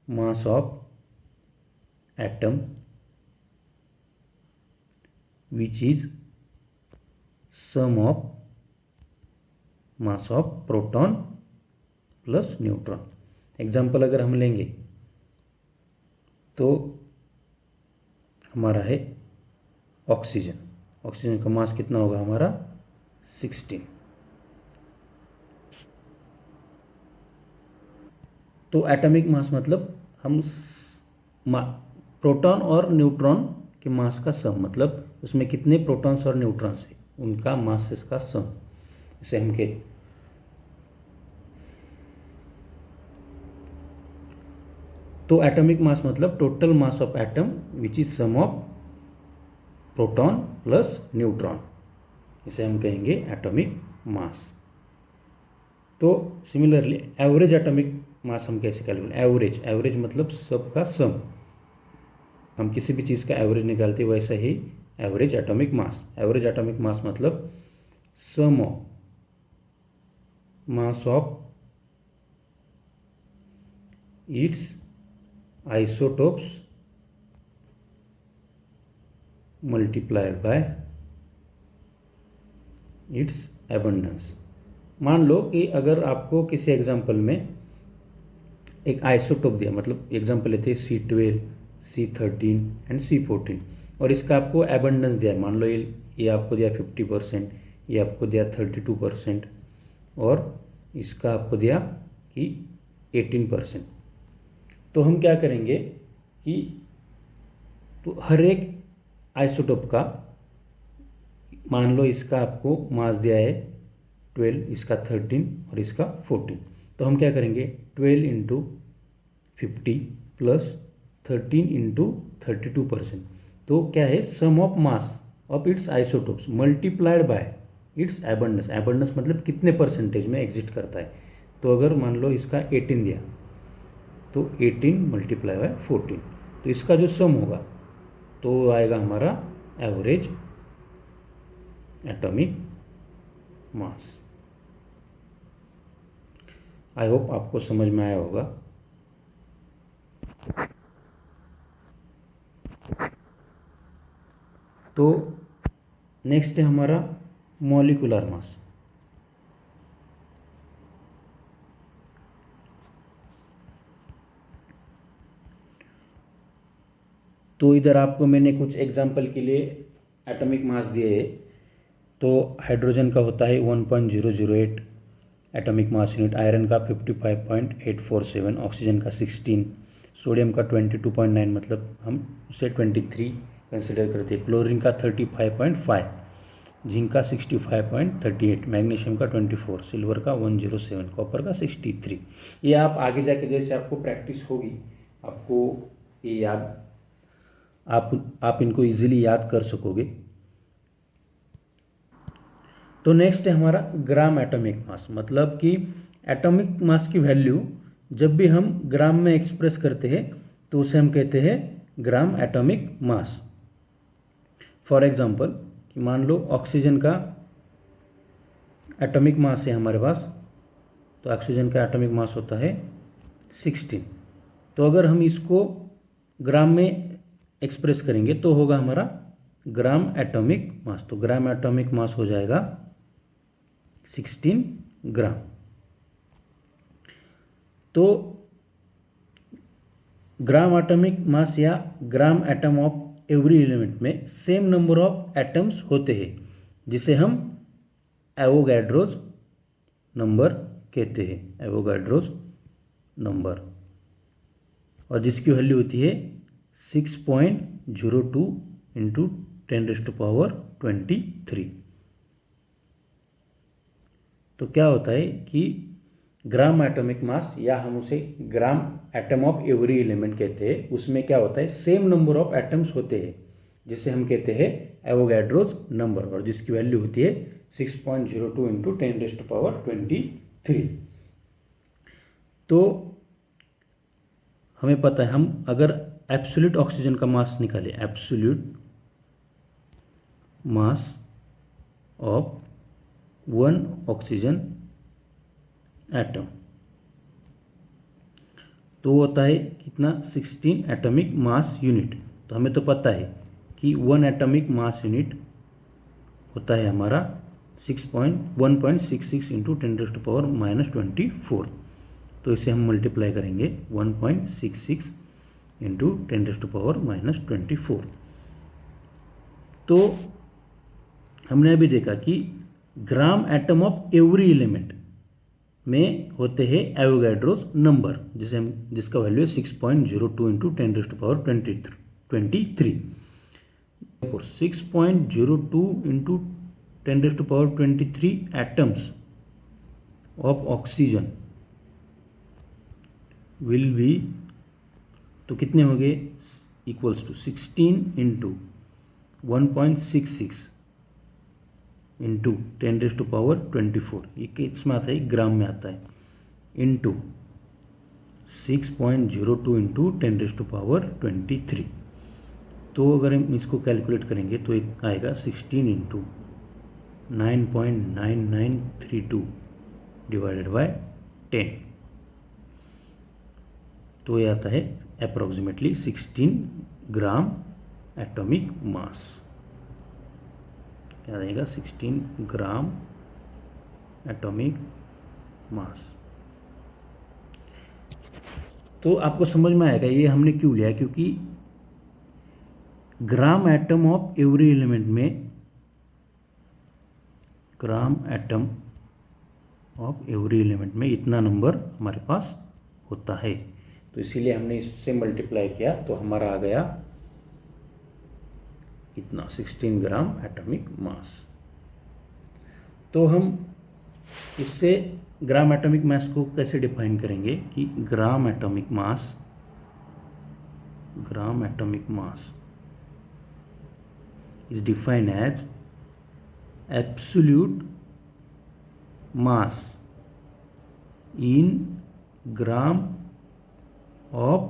A: mass of atom which is sum of mass of proton plus neutron. Example अगर हम लेंगे तो हमारा है ऑक्सीजन का मास कितना होगा हमारा 16। तो एटॉमिक मास मतलब हम प्रोटॉन और न्यूट्रॉन के मास का सम, मतलब उसमें कितने प्रोटॉन्स और न्यूट्रॉन्स है उनका मास का सम, इसे हम कहते। तो एटॉमिक मास मतलब total mass of atom which is sum of proton plus neutron, इसे हम कहेंगे एटॉमिक मास। तो सिमिलरली एवरेज एटॉमिक मास हम कैसे कैलकुलेट, एवरेज मतलब सबका सम, हम किसी भी चीज़ का एवरेज निकालते हैं, वैसा ही एवरेज एटॉमिक मास मतलब sum of mass of its isotopes multiplied by its abundance. मान लो कि अगर आपको किसी एग्जाम्पल में एक आइसोटोप दिया, मतलब एग्जाम्पल लेते हैं C12, C13 एंड C14, और इसका आपको एबंडेंस दिया, मान लो ये आपको दिया 50%, ये आपको दिया 32%, और इसका आपको दिया कि 18%। तो हम क्या करेंगे कि तो हर एक आइसोटोप का, मान लो इसका आपको मास दिया है 12, इसका 13 और इसका 14। तो हम क्या करेंगे, 12 इंटू 50 प्लस 13 इंटू 32%। तो क्या है, sum of mass of its isotopes multiplied by its abundance. Abundance मतलब कितने परसेंटेज में एग्जिस्ट करता है। तो अगर मान लो इसका 18 दिया तो 18 मल्टीप्लाई बाय 14, तो इसका जो सम होगा तो आएगा हमारा average atomic mass. I hope आपको समझ में आया होगा। तो नेक्स्ट है हमारा मॉलिक्यूलर मास। तो इधर आपको मैंने कुछ एग्जांपल के लिए एटॉमिक मास दिए हैं। तो हाइड्रोजन का होता है 1.008 एटॉमिक मास यूनिट, आयरन का 55.847, ऑक्सीजन का 16, सोडियम का 22.9, मतलब हम उसे 23 कंसिडर करते हैं, क्लोरीन का 35.5, जिंक का 65.38, मैग्नीशियम का 24, सिल्वर का 107, कॉपर का 63। ये आप आगे जाके जैसे आपको प्रैक्टिस होगी आपको ये याद, आप इनको इजीली याद कर सकोगे। तो नेक्स्ट है हमारा ग्राम एटॉमिक मास, मतलब कि एटॉमिक मास की वैल्यू जब भी हम ग्राम में एक्सप्रेस करते हैं तो उसे हम कहते हैं ग्राम एटॉमिक मास। फॉर एग्जांपल कि मान लो ऑक्सीजन का एटॉमिक मास है हमारे पास, तो ऑक्सीजन का एटॉमिक मास होता है 16। तो अगर हम इसको ग्राम में एक्सप्रेस करेंगे तो होगा हमारा ग्राम एटॉमिक मास। तो ग्राम एटॉमिक मास हो जाएगा 16 ग्राम। तो ग्राम एटॉमिक मास या ग्राम एटम ऑफ एवरी एलिमेंट में सेम नंबर ऑफ एटम्स होते हैं, जिसे हम एवोगैड्रोज नंबर कहते हैं, एवोगैड्रोज नंबर, और जिसकी वैल्यू होती है 6.02 इंटू 10⁻23। तो क्या होता है कि ग्राम एटॉमिक मास या हम उसे ग्राम एटम ऑफ एवरी एलिमेंट कहते हैं, उसमें क्या होता है, सेम नंबर ऑफ एटम्स होते हैं, जिसे हम कहते हैं एवोगैड्रोज नंबर, और जिसकी वैल्यू होती है 6.02 इंटू 10⁻23। तो हमें पता है, हम अगर एब्सोल्यूट ऑक्सीजन का मास निकाले, absolute mass of 1 oxygen atom, तो होता है कितना, 16 एटॉमिक मास यूनिट। तो हमें तो पता है कि 1 एटॉमिक मास यूनिट होता है हमारा 1.66 इंटू 10⁻24। तो इसे हम मल्टीप्लाई करेंगे 1.66 इंटू 10⁻24। तो हमने अभी देखा कि ग्राम एटम ऑफ एवरी एलिमेंट में होते हैं एवोगैड्रोज नंबर, जिसका वैल्यू है 6.02 into 10⁻23। 6.02 into 10⁻23 atoms of oxygen will be, तो कितने हो गए, इक्वल्स टू 16 इंटू 1.66 इंटू 10⁻24, ये किस में आता है, ग्राम में आता है, इंटू 6.02 इंटू 10⁻23। तो अगर हम इसको कैलकुलेट करेंगे तो आएगा 16 इंटू 9.9932 डिवाइडेड बाय 10। तो ये आता है अप्रोक्सीमेटली 16 ग्राम एटॉमिक मास। क्या रहेगा, 16 ग्राम एटॉमिक मास। तो आपको समझ में आएगा ये हमने क्यों लिया, क्योंकि gram atom of every element में, gram atom of every element में इतना नंबर हमारे पास होता है। तो इसीलिए हमने इससे मल्टीप्लाई किया, तो हमारा आ गया इतना 16 ग्राम एटॉमिक मास। तो हम इससे ग्राम एटॉमिक मास को कैसे डिफाइन करेंगे कि gram atomic mass is defined as absolute mass in gram of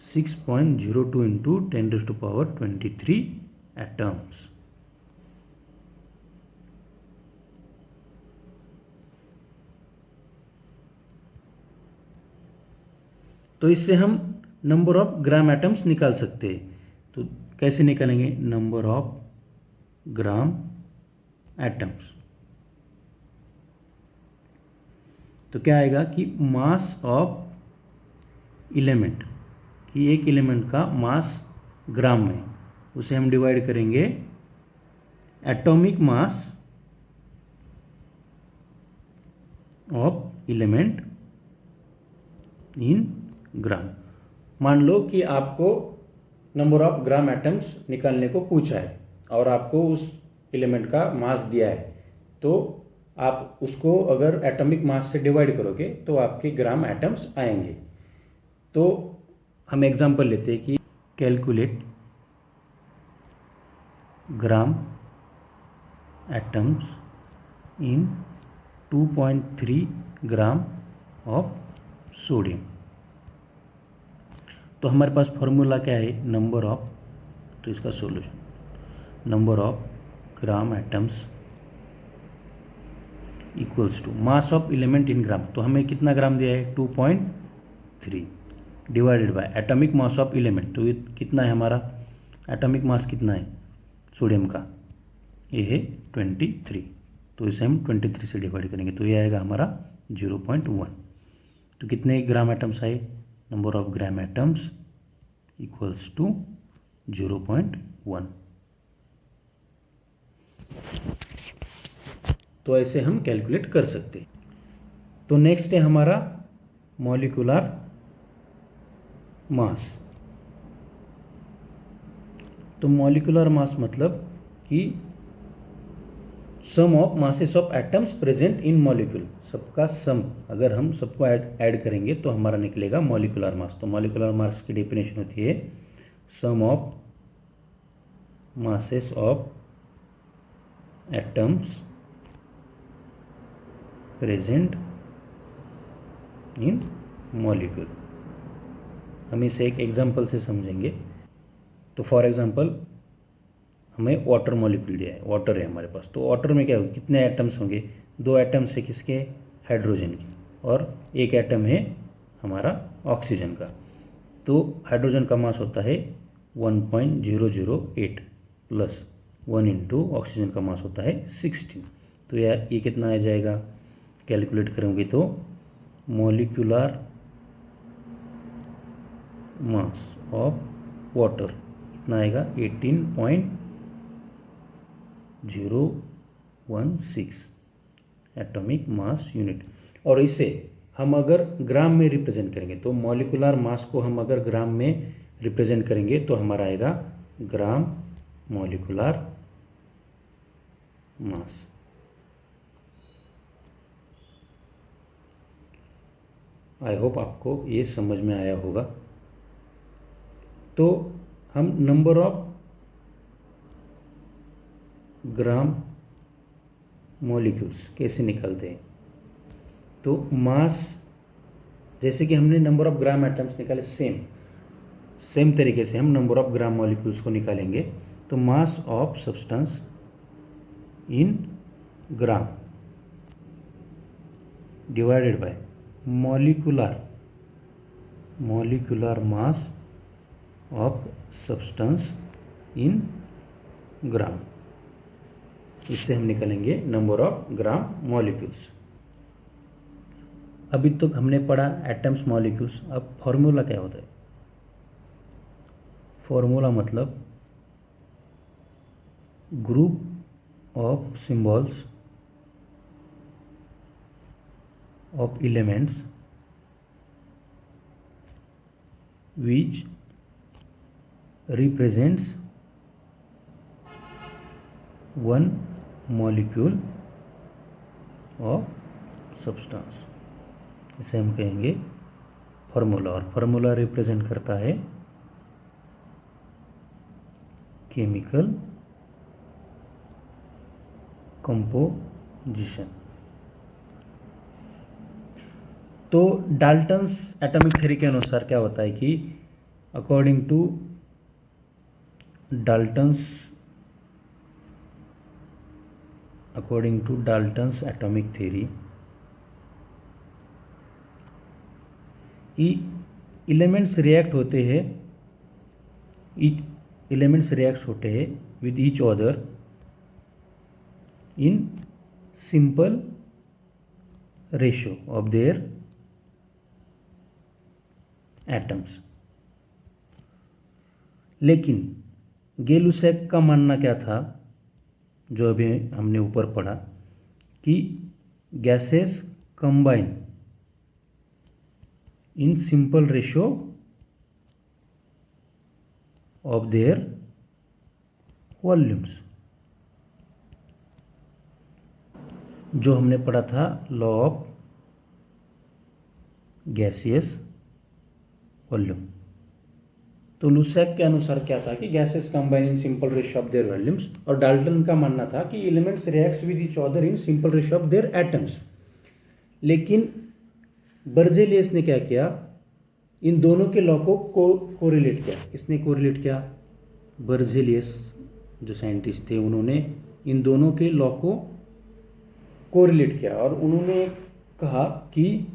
A: 6.02 into 10 raised to power 23 atoms. तो इससे हम नंबर ऑफ ग्राम एटम्स निकाल सकते हैं। तो कैसे निकालेंगे? नंबर ऑफ ग्राम एटम्स, तो क्या आएगा कि मास ऑफ एलिमेंट, कि एक एलिमेंट का मास ग्राम में, उसे हम डिवाइड करेंगे atomic mass of element in gram. मान लो कि आपको नंबर ऑफ ग्राम एटम्स निकालने को पूछा है और आपको उस एलिमेंट का मास दिया है, तो आप उसको अगर एटॉमिक मास से डिवाइड करोगे तो आपके ग्राम एटम्स आएंगे। तो हम एग्जांपल लेते हैं कि calculate gram atoms in 2.3 gram of sodium. तो हमारे पास फॉर्मूला क्या है? नंबर ऑफ, तो इसका solution number of gram atoms equals to mass of element in gram. तो हमें कितना ग्राम दिया है? 2.3 divided by atomic mass of element. तो ये कितना है हमारा? एटॉमिक मास कितना है सोडियम का? ये है 23। तो इसे हम 23 से डिवाइड करेंगे तो ये आएगा हमारा 0.1। तो कितने ग्राम एटम्स आए? Number of gram atoms equals to 0.1। तो ऐसे हम कैलकुलेट कर सकते हैं। तो नेक्स्ट है हमारा मॉलिक्यूलर मास। तो मॉलिक्यूलर मास मतलब कि sum of masses of atoms present in molecule, सबका सम अगर हम सबको ऐड करेंगे तो हमारा निकलेगा मॉलिक्यूलर मास। तो मॉलिक्यूलर मास की डेफिनेशन होती है sum of masses of atoms present in molecule. हम इसे एक एग्जांपल से समझेंगे। तो फॉर एग्जांपल हमें वाटर मॉलिक्यूल दिया है, वाटर है हमारे पास। तो वाटर में क्या होगा? कितने एटम्स होंगे? 2 एटम्स है किसके? हाइड्रोजन के, और 1 एटम है हमारा ऑक्सीजन का। तो हाइड्रोजन का मास होता है 1.008 प्लस 1 इंटू ऑक्सीजन का मास होता है 16। तो ये कितना आ जाएगा? कैलकुलेट करेंगे तो मॉलिक्यूलर मास ऑफ वाटर कितना आएगा? 18.016 एटॉमिक मास यूनिट। और इसे हम अगर ग्राम में रिप्रेजेंट करेंगे, तो मॉलिक्यूलर मास को हम अगर ग्राम में रिप्रेजेंट करेंगे तो हमारा आएगा gram molecular mass. I hope आपको ये समझ में आया होगा। तो हम नंबर ऑफ ग्राम मॉलिक्यूल्स कैसे निकालते हैं? तो मास, जैसे कि हमने नंबर ऑफ ग्राम एटम्स निकाले, सेम तरीके से हम नंबर ऑफ ग्राम मॉलिक्यूल्स को निकालेंगे। तो mass of substance in gram divided by molecular mass of substance in gram. इससे हम निकालेंगे नंबर ऑफ ग्राम मॉलिक्यूल्स। अभी तक हमने पढ़ा एटम्स, मॉलिक्यूल्स। अब फॉर्मूला क्या होता है? फॉर्मूला मतलब group of symbols of elements which represents one molecule of substance, इसे हम कहेंगे फार्मूला, और फार्मूला रिप्रेजेंट करता है केमिकल कंपोजिशन। तो डाल्टन्स एटॉमिक थ्योरी के अनुसार क्या होता है कि according to Dalton's atomic theory, elements react होते हैं with each other in simple ratio of their atoms. लेकिन गै-लुसैक का मानना क्या था, जो अभी हमने ऊपर पढ़ा, कि gases combine in simple ratio of there volumes, जो हमने पढ़ा था लॉ ऑफ गैसियस वॉल्यूम। तो लुसैक के अनुसार क्या था कि gases combine in simple ratio of there volumes, और डाल्टन का मानना था कि elements reacts with each other in simple ratio of their atoms. लेकिन बर्जेलियस ने क्या किया, इन दोनों के लॉ को कोरिलेट किया। किसने कोरिलेट किया? बर्जेलियस जो साइंटिस्ट थे, उन्होंने इन दोनों के लॉ को कोरिलेट किया, और उन्होंने कहा कि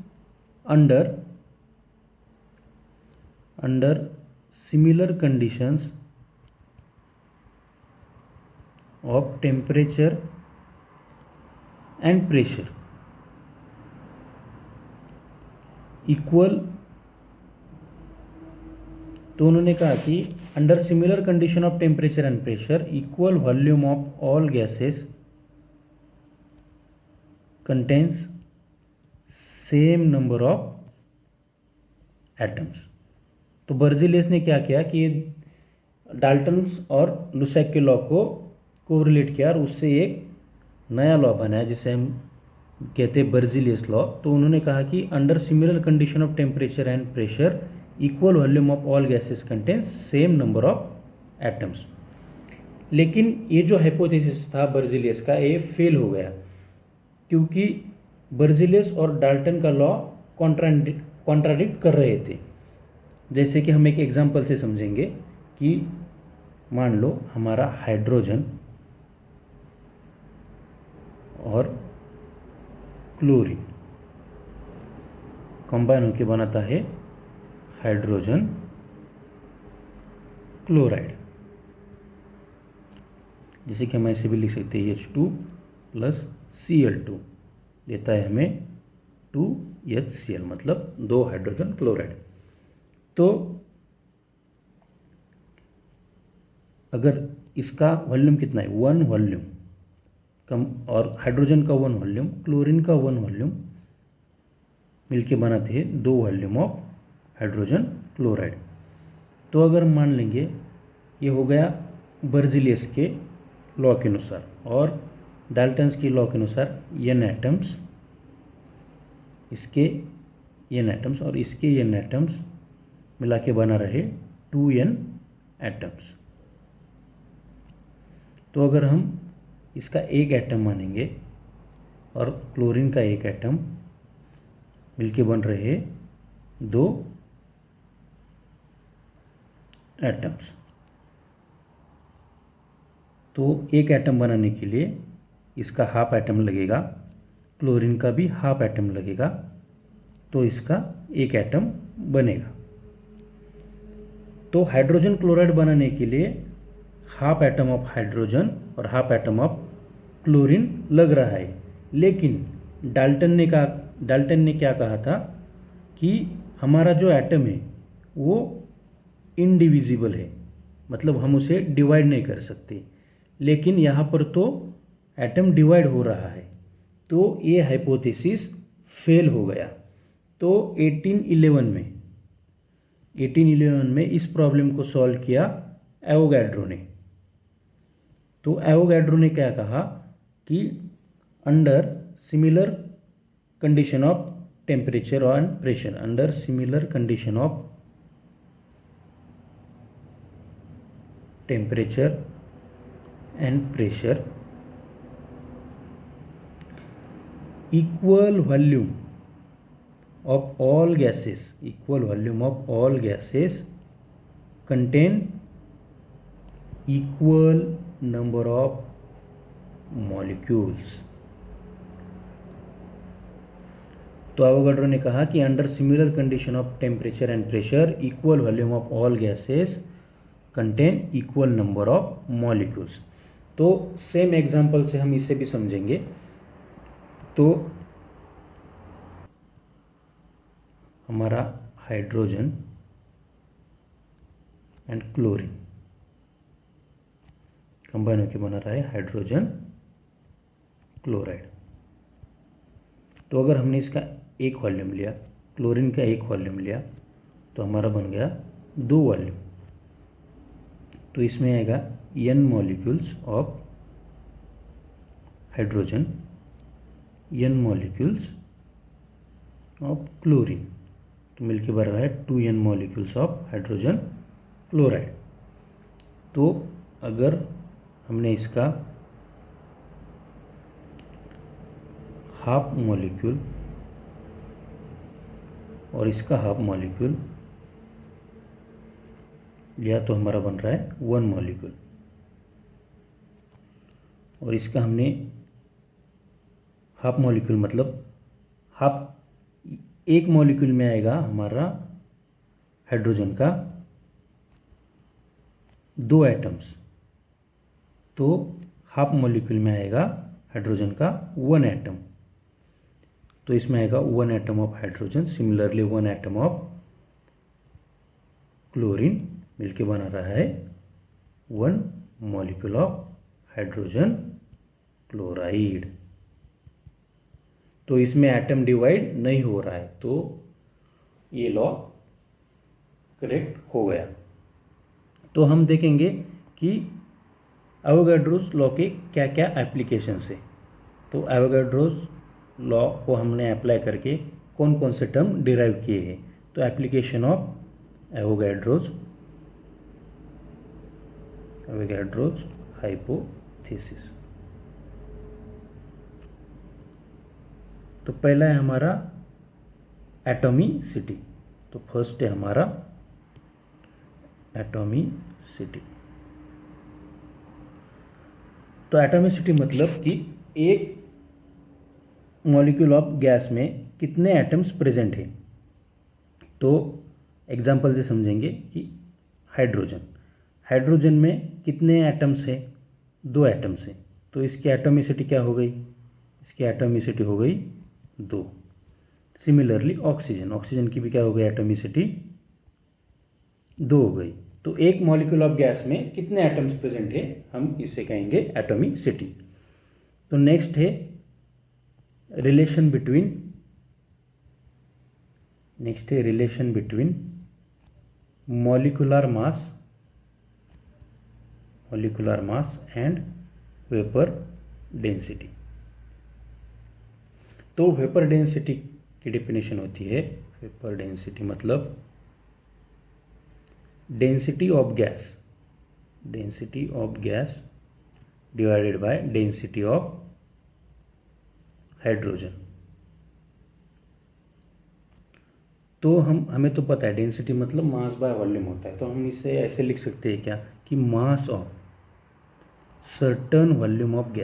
A: under similar conditions of temperature and pressure equal, तो उन्होंने कहा कि under similar condition of temperature and pressure equal volume of all gases contains same number of atoms. तो बर्जेलियस ने क्या किया कि डाल्टन्स और लुसैक के लॉ को कोरिलेट किया और उससे एक नया लॉ बनाया जिसे हम कहते हैं बर्जेलियस लॉ। तो उन्होंने कहा कि under similar condition of temperature and pressure equal volume of all gases contains same number of atoms. लेकिन ये जो हाइपोथेसिस था बर्जेलियस का, ये फेल हो गया, क्योंकि बर्जेलियस और डाल्टन का लॉ कॉन्ट्राडिक्ट कर रहे थे। जैसे कि हम एक एग्जांपल से समझेंगे कि मान लो हमारा हाइड्रोजन और क्लोरीन कंबाइन होकर बनाता है हाइड्रोजन क्लोराइड, जिसे कि हम ऐसे भी लिख सकते हैं H2 प्लस Cl2 देता है हमें 2HCl, मतलब 2 हाइड्रोजन क्लोराइड। तो अगर इसका वॉल्यूम कितना है, 1 वॉल्यूम कम, और हाइड्रोजन का 1 वॉल्यूम, क्लोरीन का 1 वॉल्यूम मिलके बनाते हैं 2 वॉल्यूम ऑफ हाइड्रोजन क्लोराइड। तो अगर मान लेंगे ये हो गया बर्जेलियस के लॉ के अनुसार, और डाल्टन्स की लॉ के अनुसार n एटम्स, इसके n एटम्स और इसके n एटम्स मिला के बना रहे 2n एटम्स। तो अगर हम इसका एक एटम मानेंगे और क्लोरीन का एक एटम मिलके बन रहे 2 एटम्स, तो एक एटम बनाने के लिए इसका हाफ एटम लगेगा, क्लोरीन का भी हाफ एटम लगेगा, तो इसका एक एटम बनेगा। तो हाइड्रोजन क्लोराइड बनाने के लिए हाफ एटम ऑफ हाइड्रोजन और हाफ एटम ऑफ क्लोरीन लग रहा है। लेकिन डाल्टन ने क्या कहा था कि हमारा जो एटम है वो इनडिविजिबल है, मतलब हम उसे डिवाइड नहीं कर सकते। लेकिन यहाँ पर तो एटम डिवाइड हो रहा है, तो ये हाइपोथेसिस फेल हो गया। तो 1811 में इस प्रॉब्लम को सॉल्व किया एवोगैड्रो ने। तो एवोगैड्रो ने क्या कहा कि under similar condition of temperature and pressure, under similar condition of temperature and pressure, equal volume of all gases, equal volume of all gases contain equal number of molecules. तो Avogadro ने कहा कि under similar condition of temperature and pressure equal volume of all gases contain equal number of molecules. तो same example से हम इसे भी समझेंगे। तो हमारा हाइड्रोजन एंड क्लोरीन कंबाइन होकर बना रहा है हाइड्रोजन क्लोराइड। तो अगर हमने इसका एक वॉल्यूम लिया, क्लोरीन का एक वॉल्यूम लिया, तो हमारा बन गया 2 वॉल्यूम। तो इसमें आएगा n molecules of hydrogen, n molecules of chlorine, तो मिलके बन रहा है 2n molecules of hydrogen chloride. तो अगर हमने इसका हाफ मॉलिक्यूल और इसका हाफ मॉलिक्यूल लिया तो हमारा बन रहा है 1 मॉलिक्यूल, और इसका हमने हाफ मॉलिक्यूल मतलब हाफ, एक मॉलिक्यूल में आएगा हमारा हाइड्रोजन का 2 एटम्स, तो हाफ मॉलिक्यूल में आएगा हाइड्रोजन का 1 एटम। तो इसमें आएगा 1 atom of hydrogen, similarly 1 atom of chlorine, मिलके बना रहा है 1 मॉलिक्यूल ऑफ हाइड्रोजन क्लोराइड। तो इसमें एटम डिवाइड नहीं हो रहा है, तो ये लॉ करेक्ट हो गया। तो हम देखेंगे कि एवोगाड्रोस लॉ के क्या क्या एप्लीकेशंस है। तो एवोगाड्रोस लॉ को हमने अप्लाई करके कौन कौन से टर्म डिराइव किए हैं। तो एप्लीकेशन ऑफ एवोगाड्रोस हाइपोथेसिस। तो पहला है हमारा एटॉमिसिटी। तो फर्स्ट है हमारा एटॉमिसिटी। तो एटॉमिसिटी मतलब कि एक मॉलिक्यूल ऑफ गैस में कितने एटम्स प्रेजेंट हैं। तो एग्जांपल से समझेंगे कि हाइड्रोजन में कितने एटम्स हैं, 2 एटम्स हैं, तो इसकी एटॉमिसिटी क्या हो गई, इसकी एटॉमिसिटी हो गई 2। सिमिलरली ऑक्सीजन की भी क्या हो गई, एटॉमिसिटी 2 हो गई। तो एक मॉलिक्यूल ऑफ गैस में कितने एटम्स प्रेजेंट है, हम इसे कहेंगे एटॉमिसिटी। तो नेक्स्ट है relation between molecular mass and vapour density. तो वेपर डेंसिटी की डेफिनेशन होती है, वेपर डेंसिटी मतलब density of gas divided bye density of hydrogen. तो हमें तो पता है डेंसिटी मतलब मास बाय वॉल्यूम होता है। तो हम इसे ऐसे लिख सकते हैं क्या कि mass of certain volume of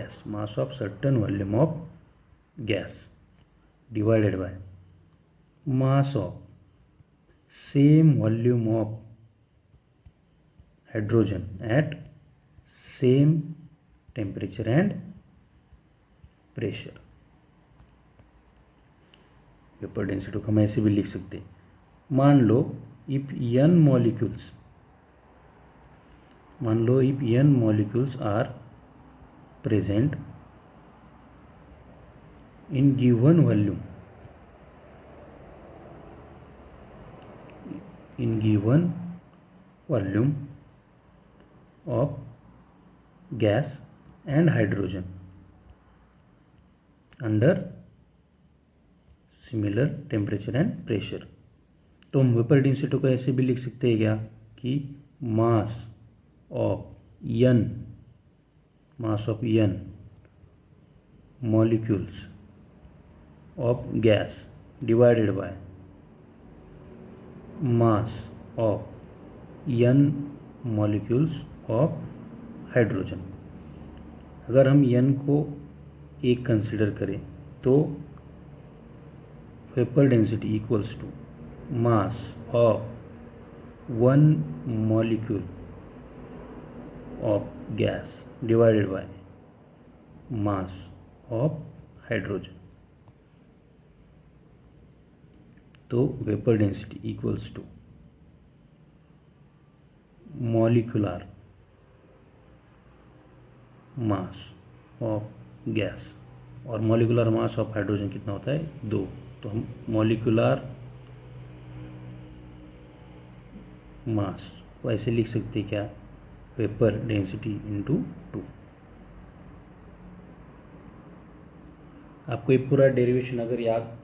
A: gas divided by mass of same volume of hydrogen at same temperature and pressure. Vapour density को हम ऐसे भी लिख सकते हैं। मान लो if n molecules are present in given volume of gas and hydrogen under similar temperature and pressure. तो हम वेपर डेंसिटी को ऐसे भी लिख सकते हैं क्या कि mass of n molecules of gas divided by mass of n molecules of hydrogen। अगर हम n को एक कंसिडर करें तो vapour density equals to mass of one molecule of gas divided by mass of hydrogen. तो vapour density equals to molecular mass of gas, और molecular mass of hydrogen कितना होता है 2। तो हम मॉलिक्यूलर मास को ऐसे लिख सकते हैं क्या वेपर डेंसिटी इंटू 2। आपको ये पूरा डेरिवेशन अगर याद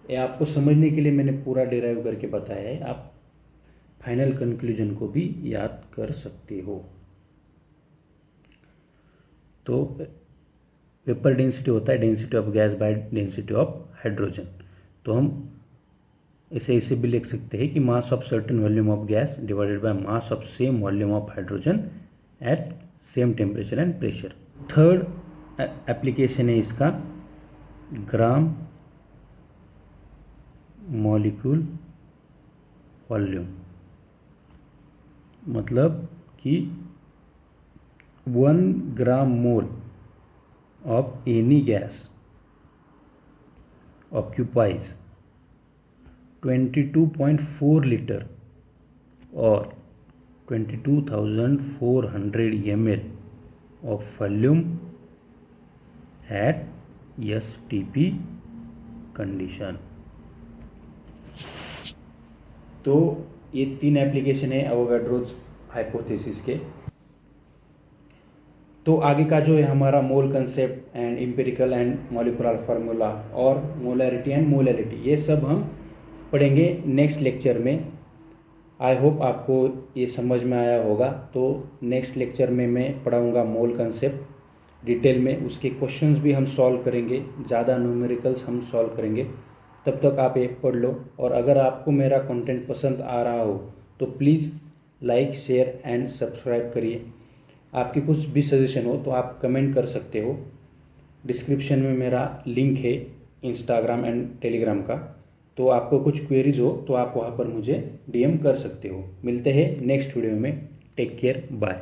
A: या आपको समझने के लिए मैंने पूरा डेराइव करके बताया है, आप फाइनल कंक्लूजन को भी याद कर सकते हो। तो वेपर डेंसिटी होता है density of gas by density of hydrogen. तो हम इसे भी लिख सकते हैं कि mass of certain volume of gas divided by mass of same volume of hydrogen at same temperature and pressure. Third application है इसका ग्राम मॉलिक्यूल वॉल्यूम, मतलब कि 1 ग्राम मोल of any gas occupies 22.4 liter or 22,400 ml of volume at STP condition। तो ये 3 application है Avogadro's hypothesis के। तो आगे का जो है हमारा मोल concept and empirical and molecular formula और मोलैरिटी एंड मोलैलिटी, ये सब हम पढ़ेंगे नेक्स्ट लेक्चर में। आई होप आपको ये समझ में आया होगा। तो नेक्स्ट लेक्चर में मैं पढ़ाऊँगा मोल कंसेप्ट डिटेल में, उसके क्वेश्चंस भी हम सॉल्व करेंगे, ज़्यादा न्यूमेरिकल्स हम सॉल्व करेंगे। तब तक आप ये पढ़ लो, और अगर आपको मेरा कंटेंट पसंद आ रहा हो तो please like share and subscribe करिए। आपकी कुछ भी सजेशन हो तो आप कमेंट कर सकते हो। डिस्क्रिप्शन में मेरा लिंक है इंस्टाग्राम एंड टेलीग्राम का, तो आपको कुछ क्वेरीज हो तो आप वहाँ पर मुझे DM कर सकते हो। मिलते हैं नेक्स्ट वीडियो में। Take care, bye.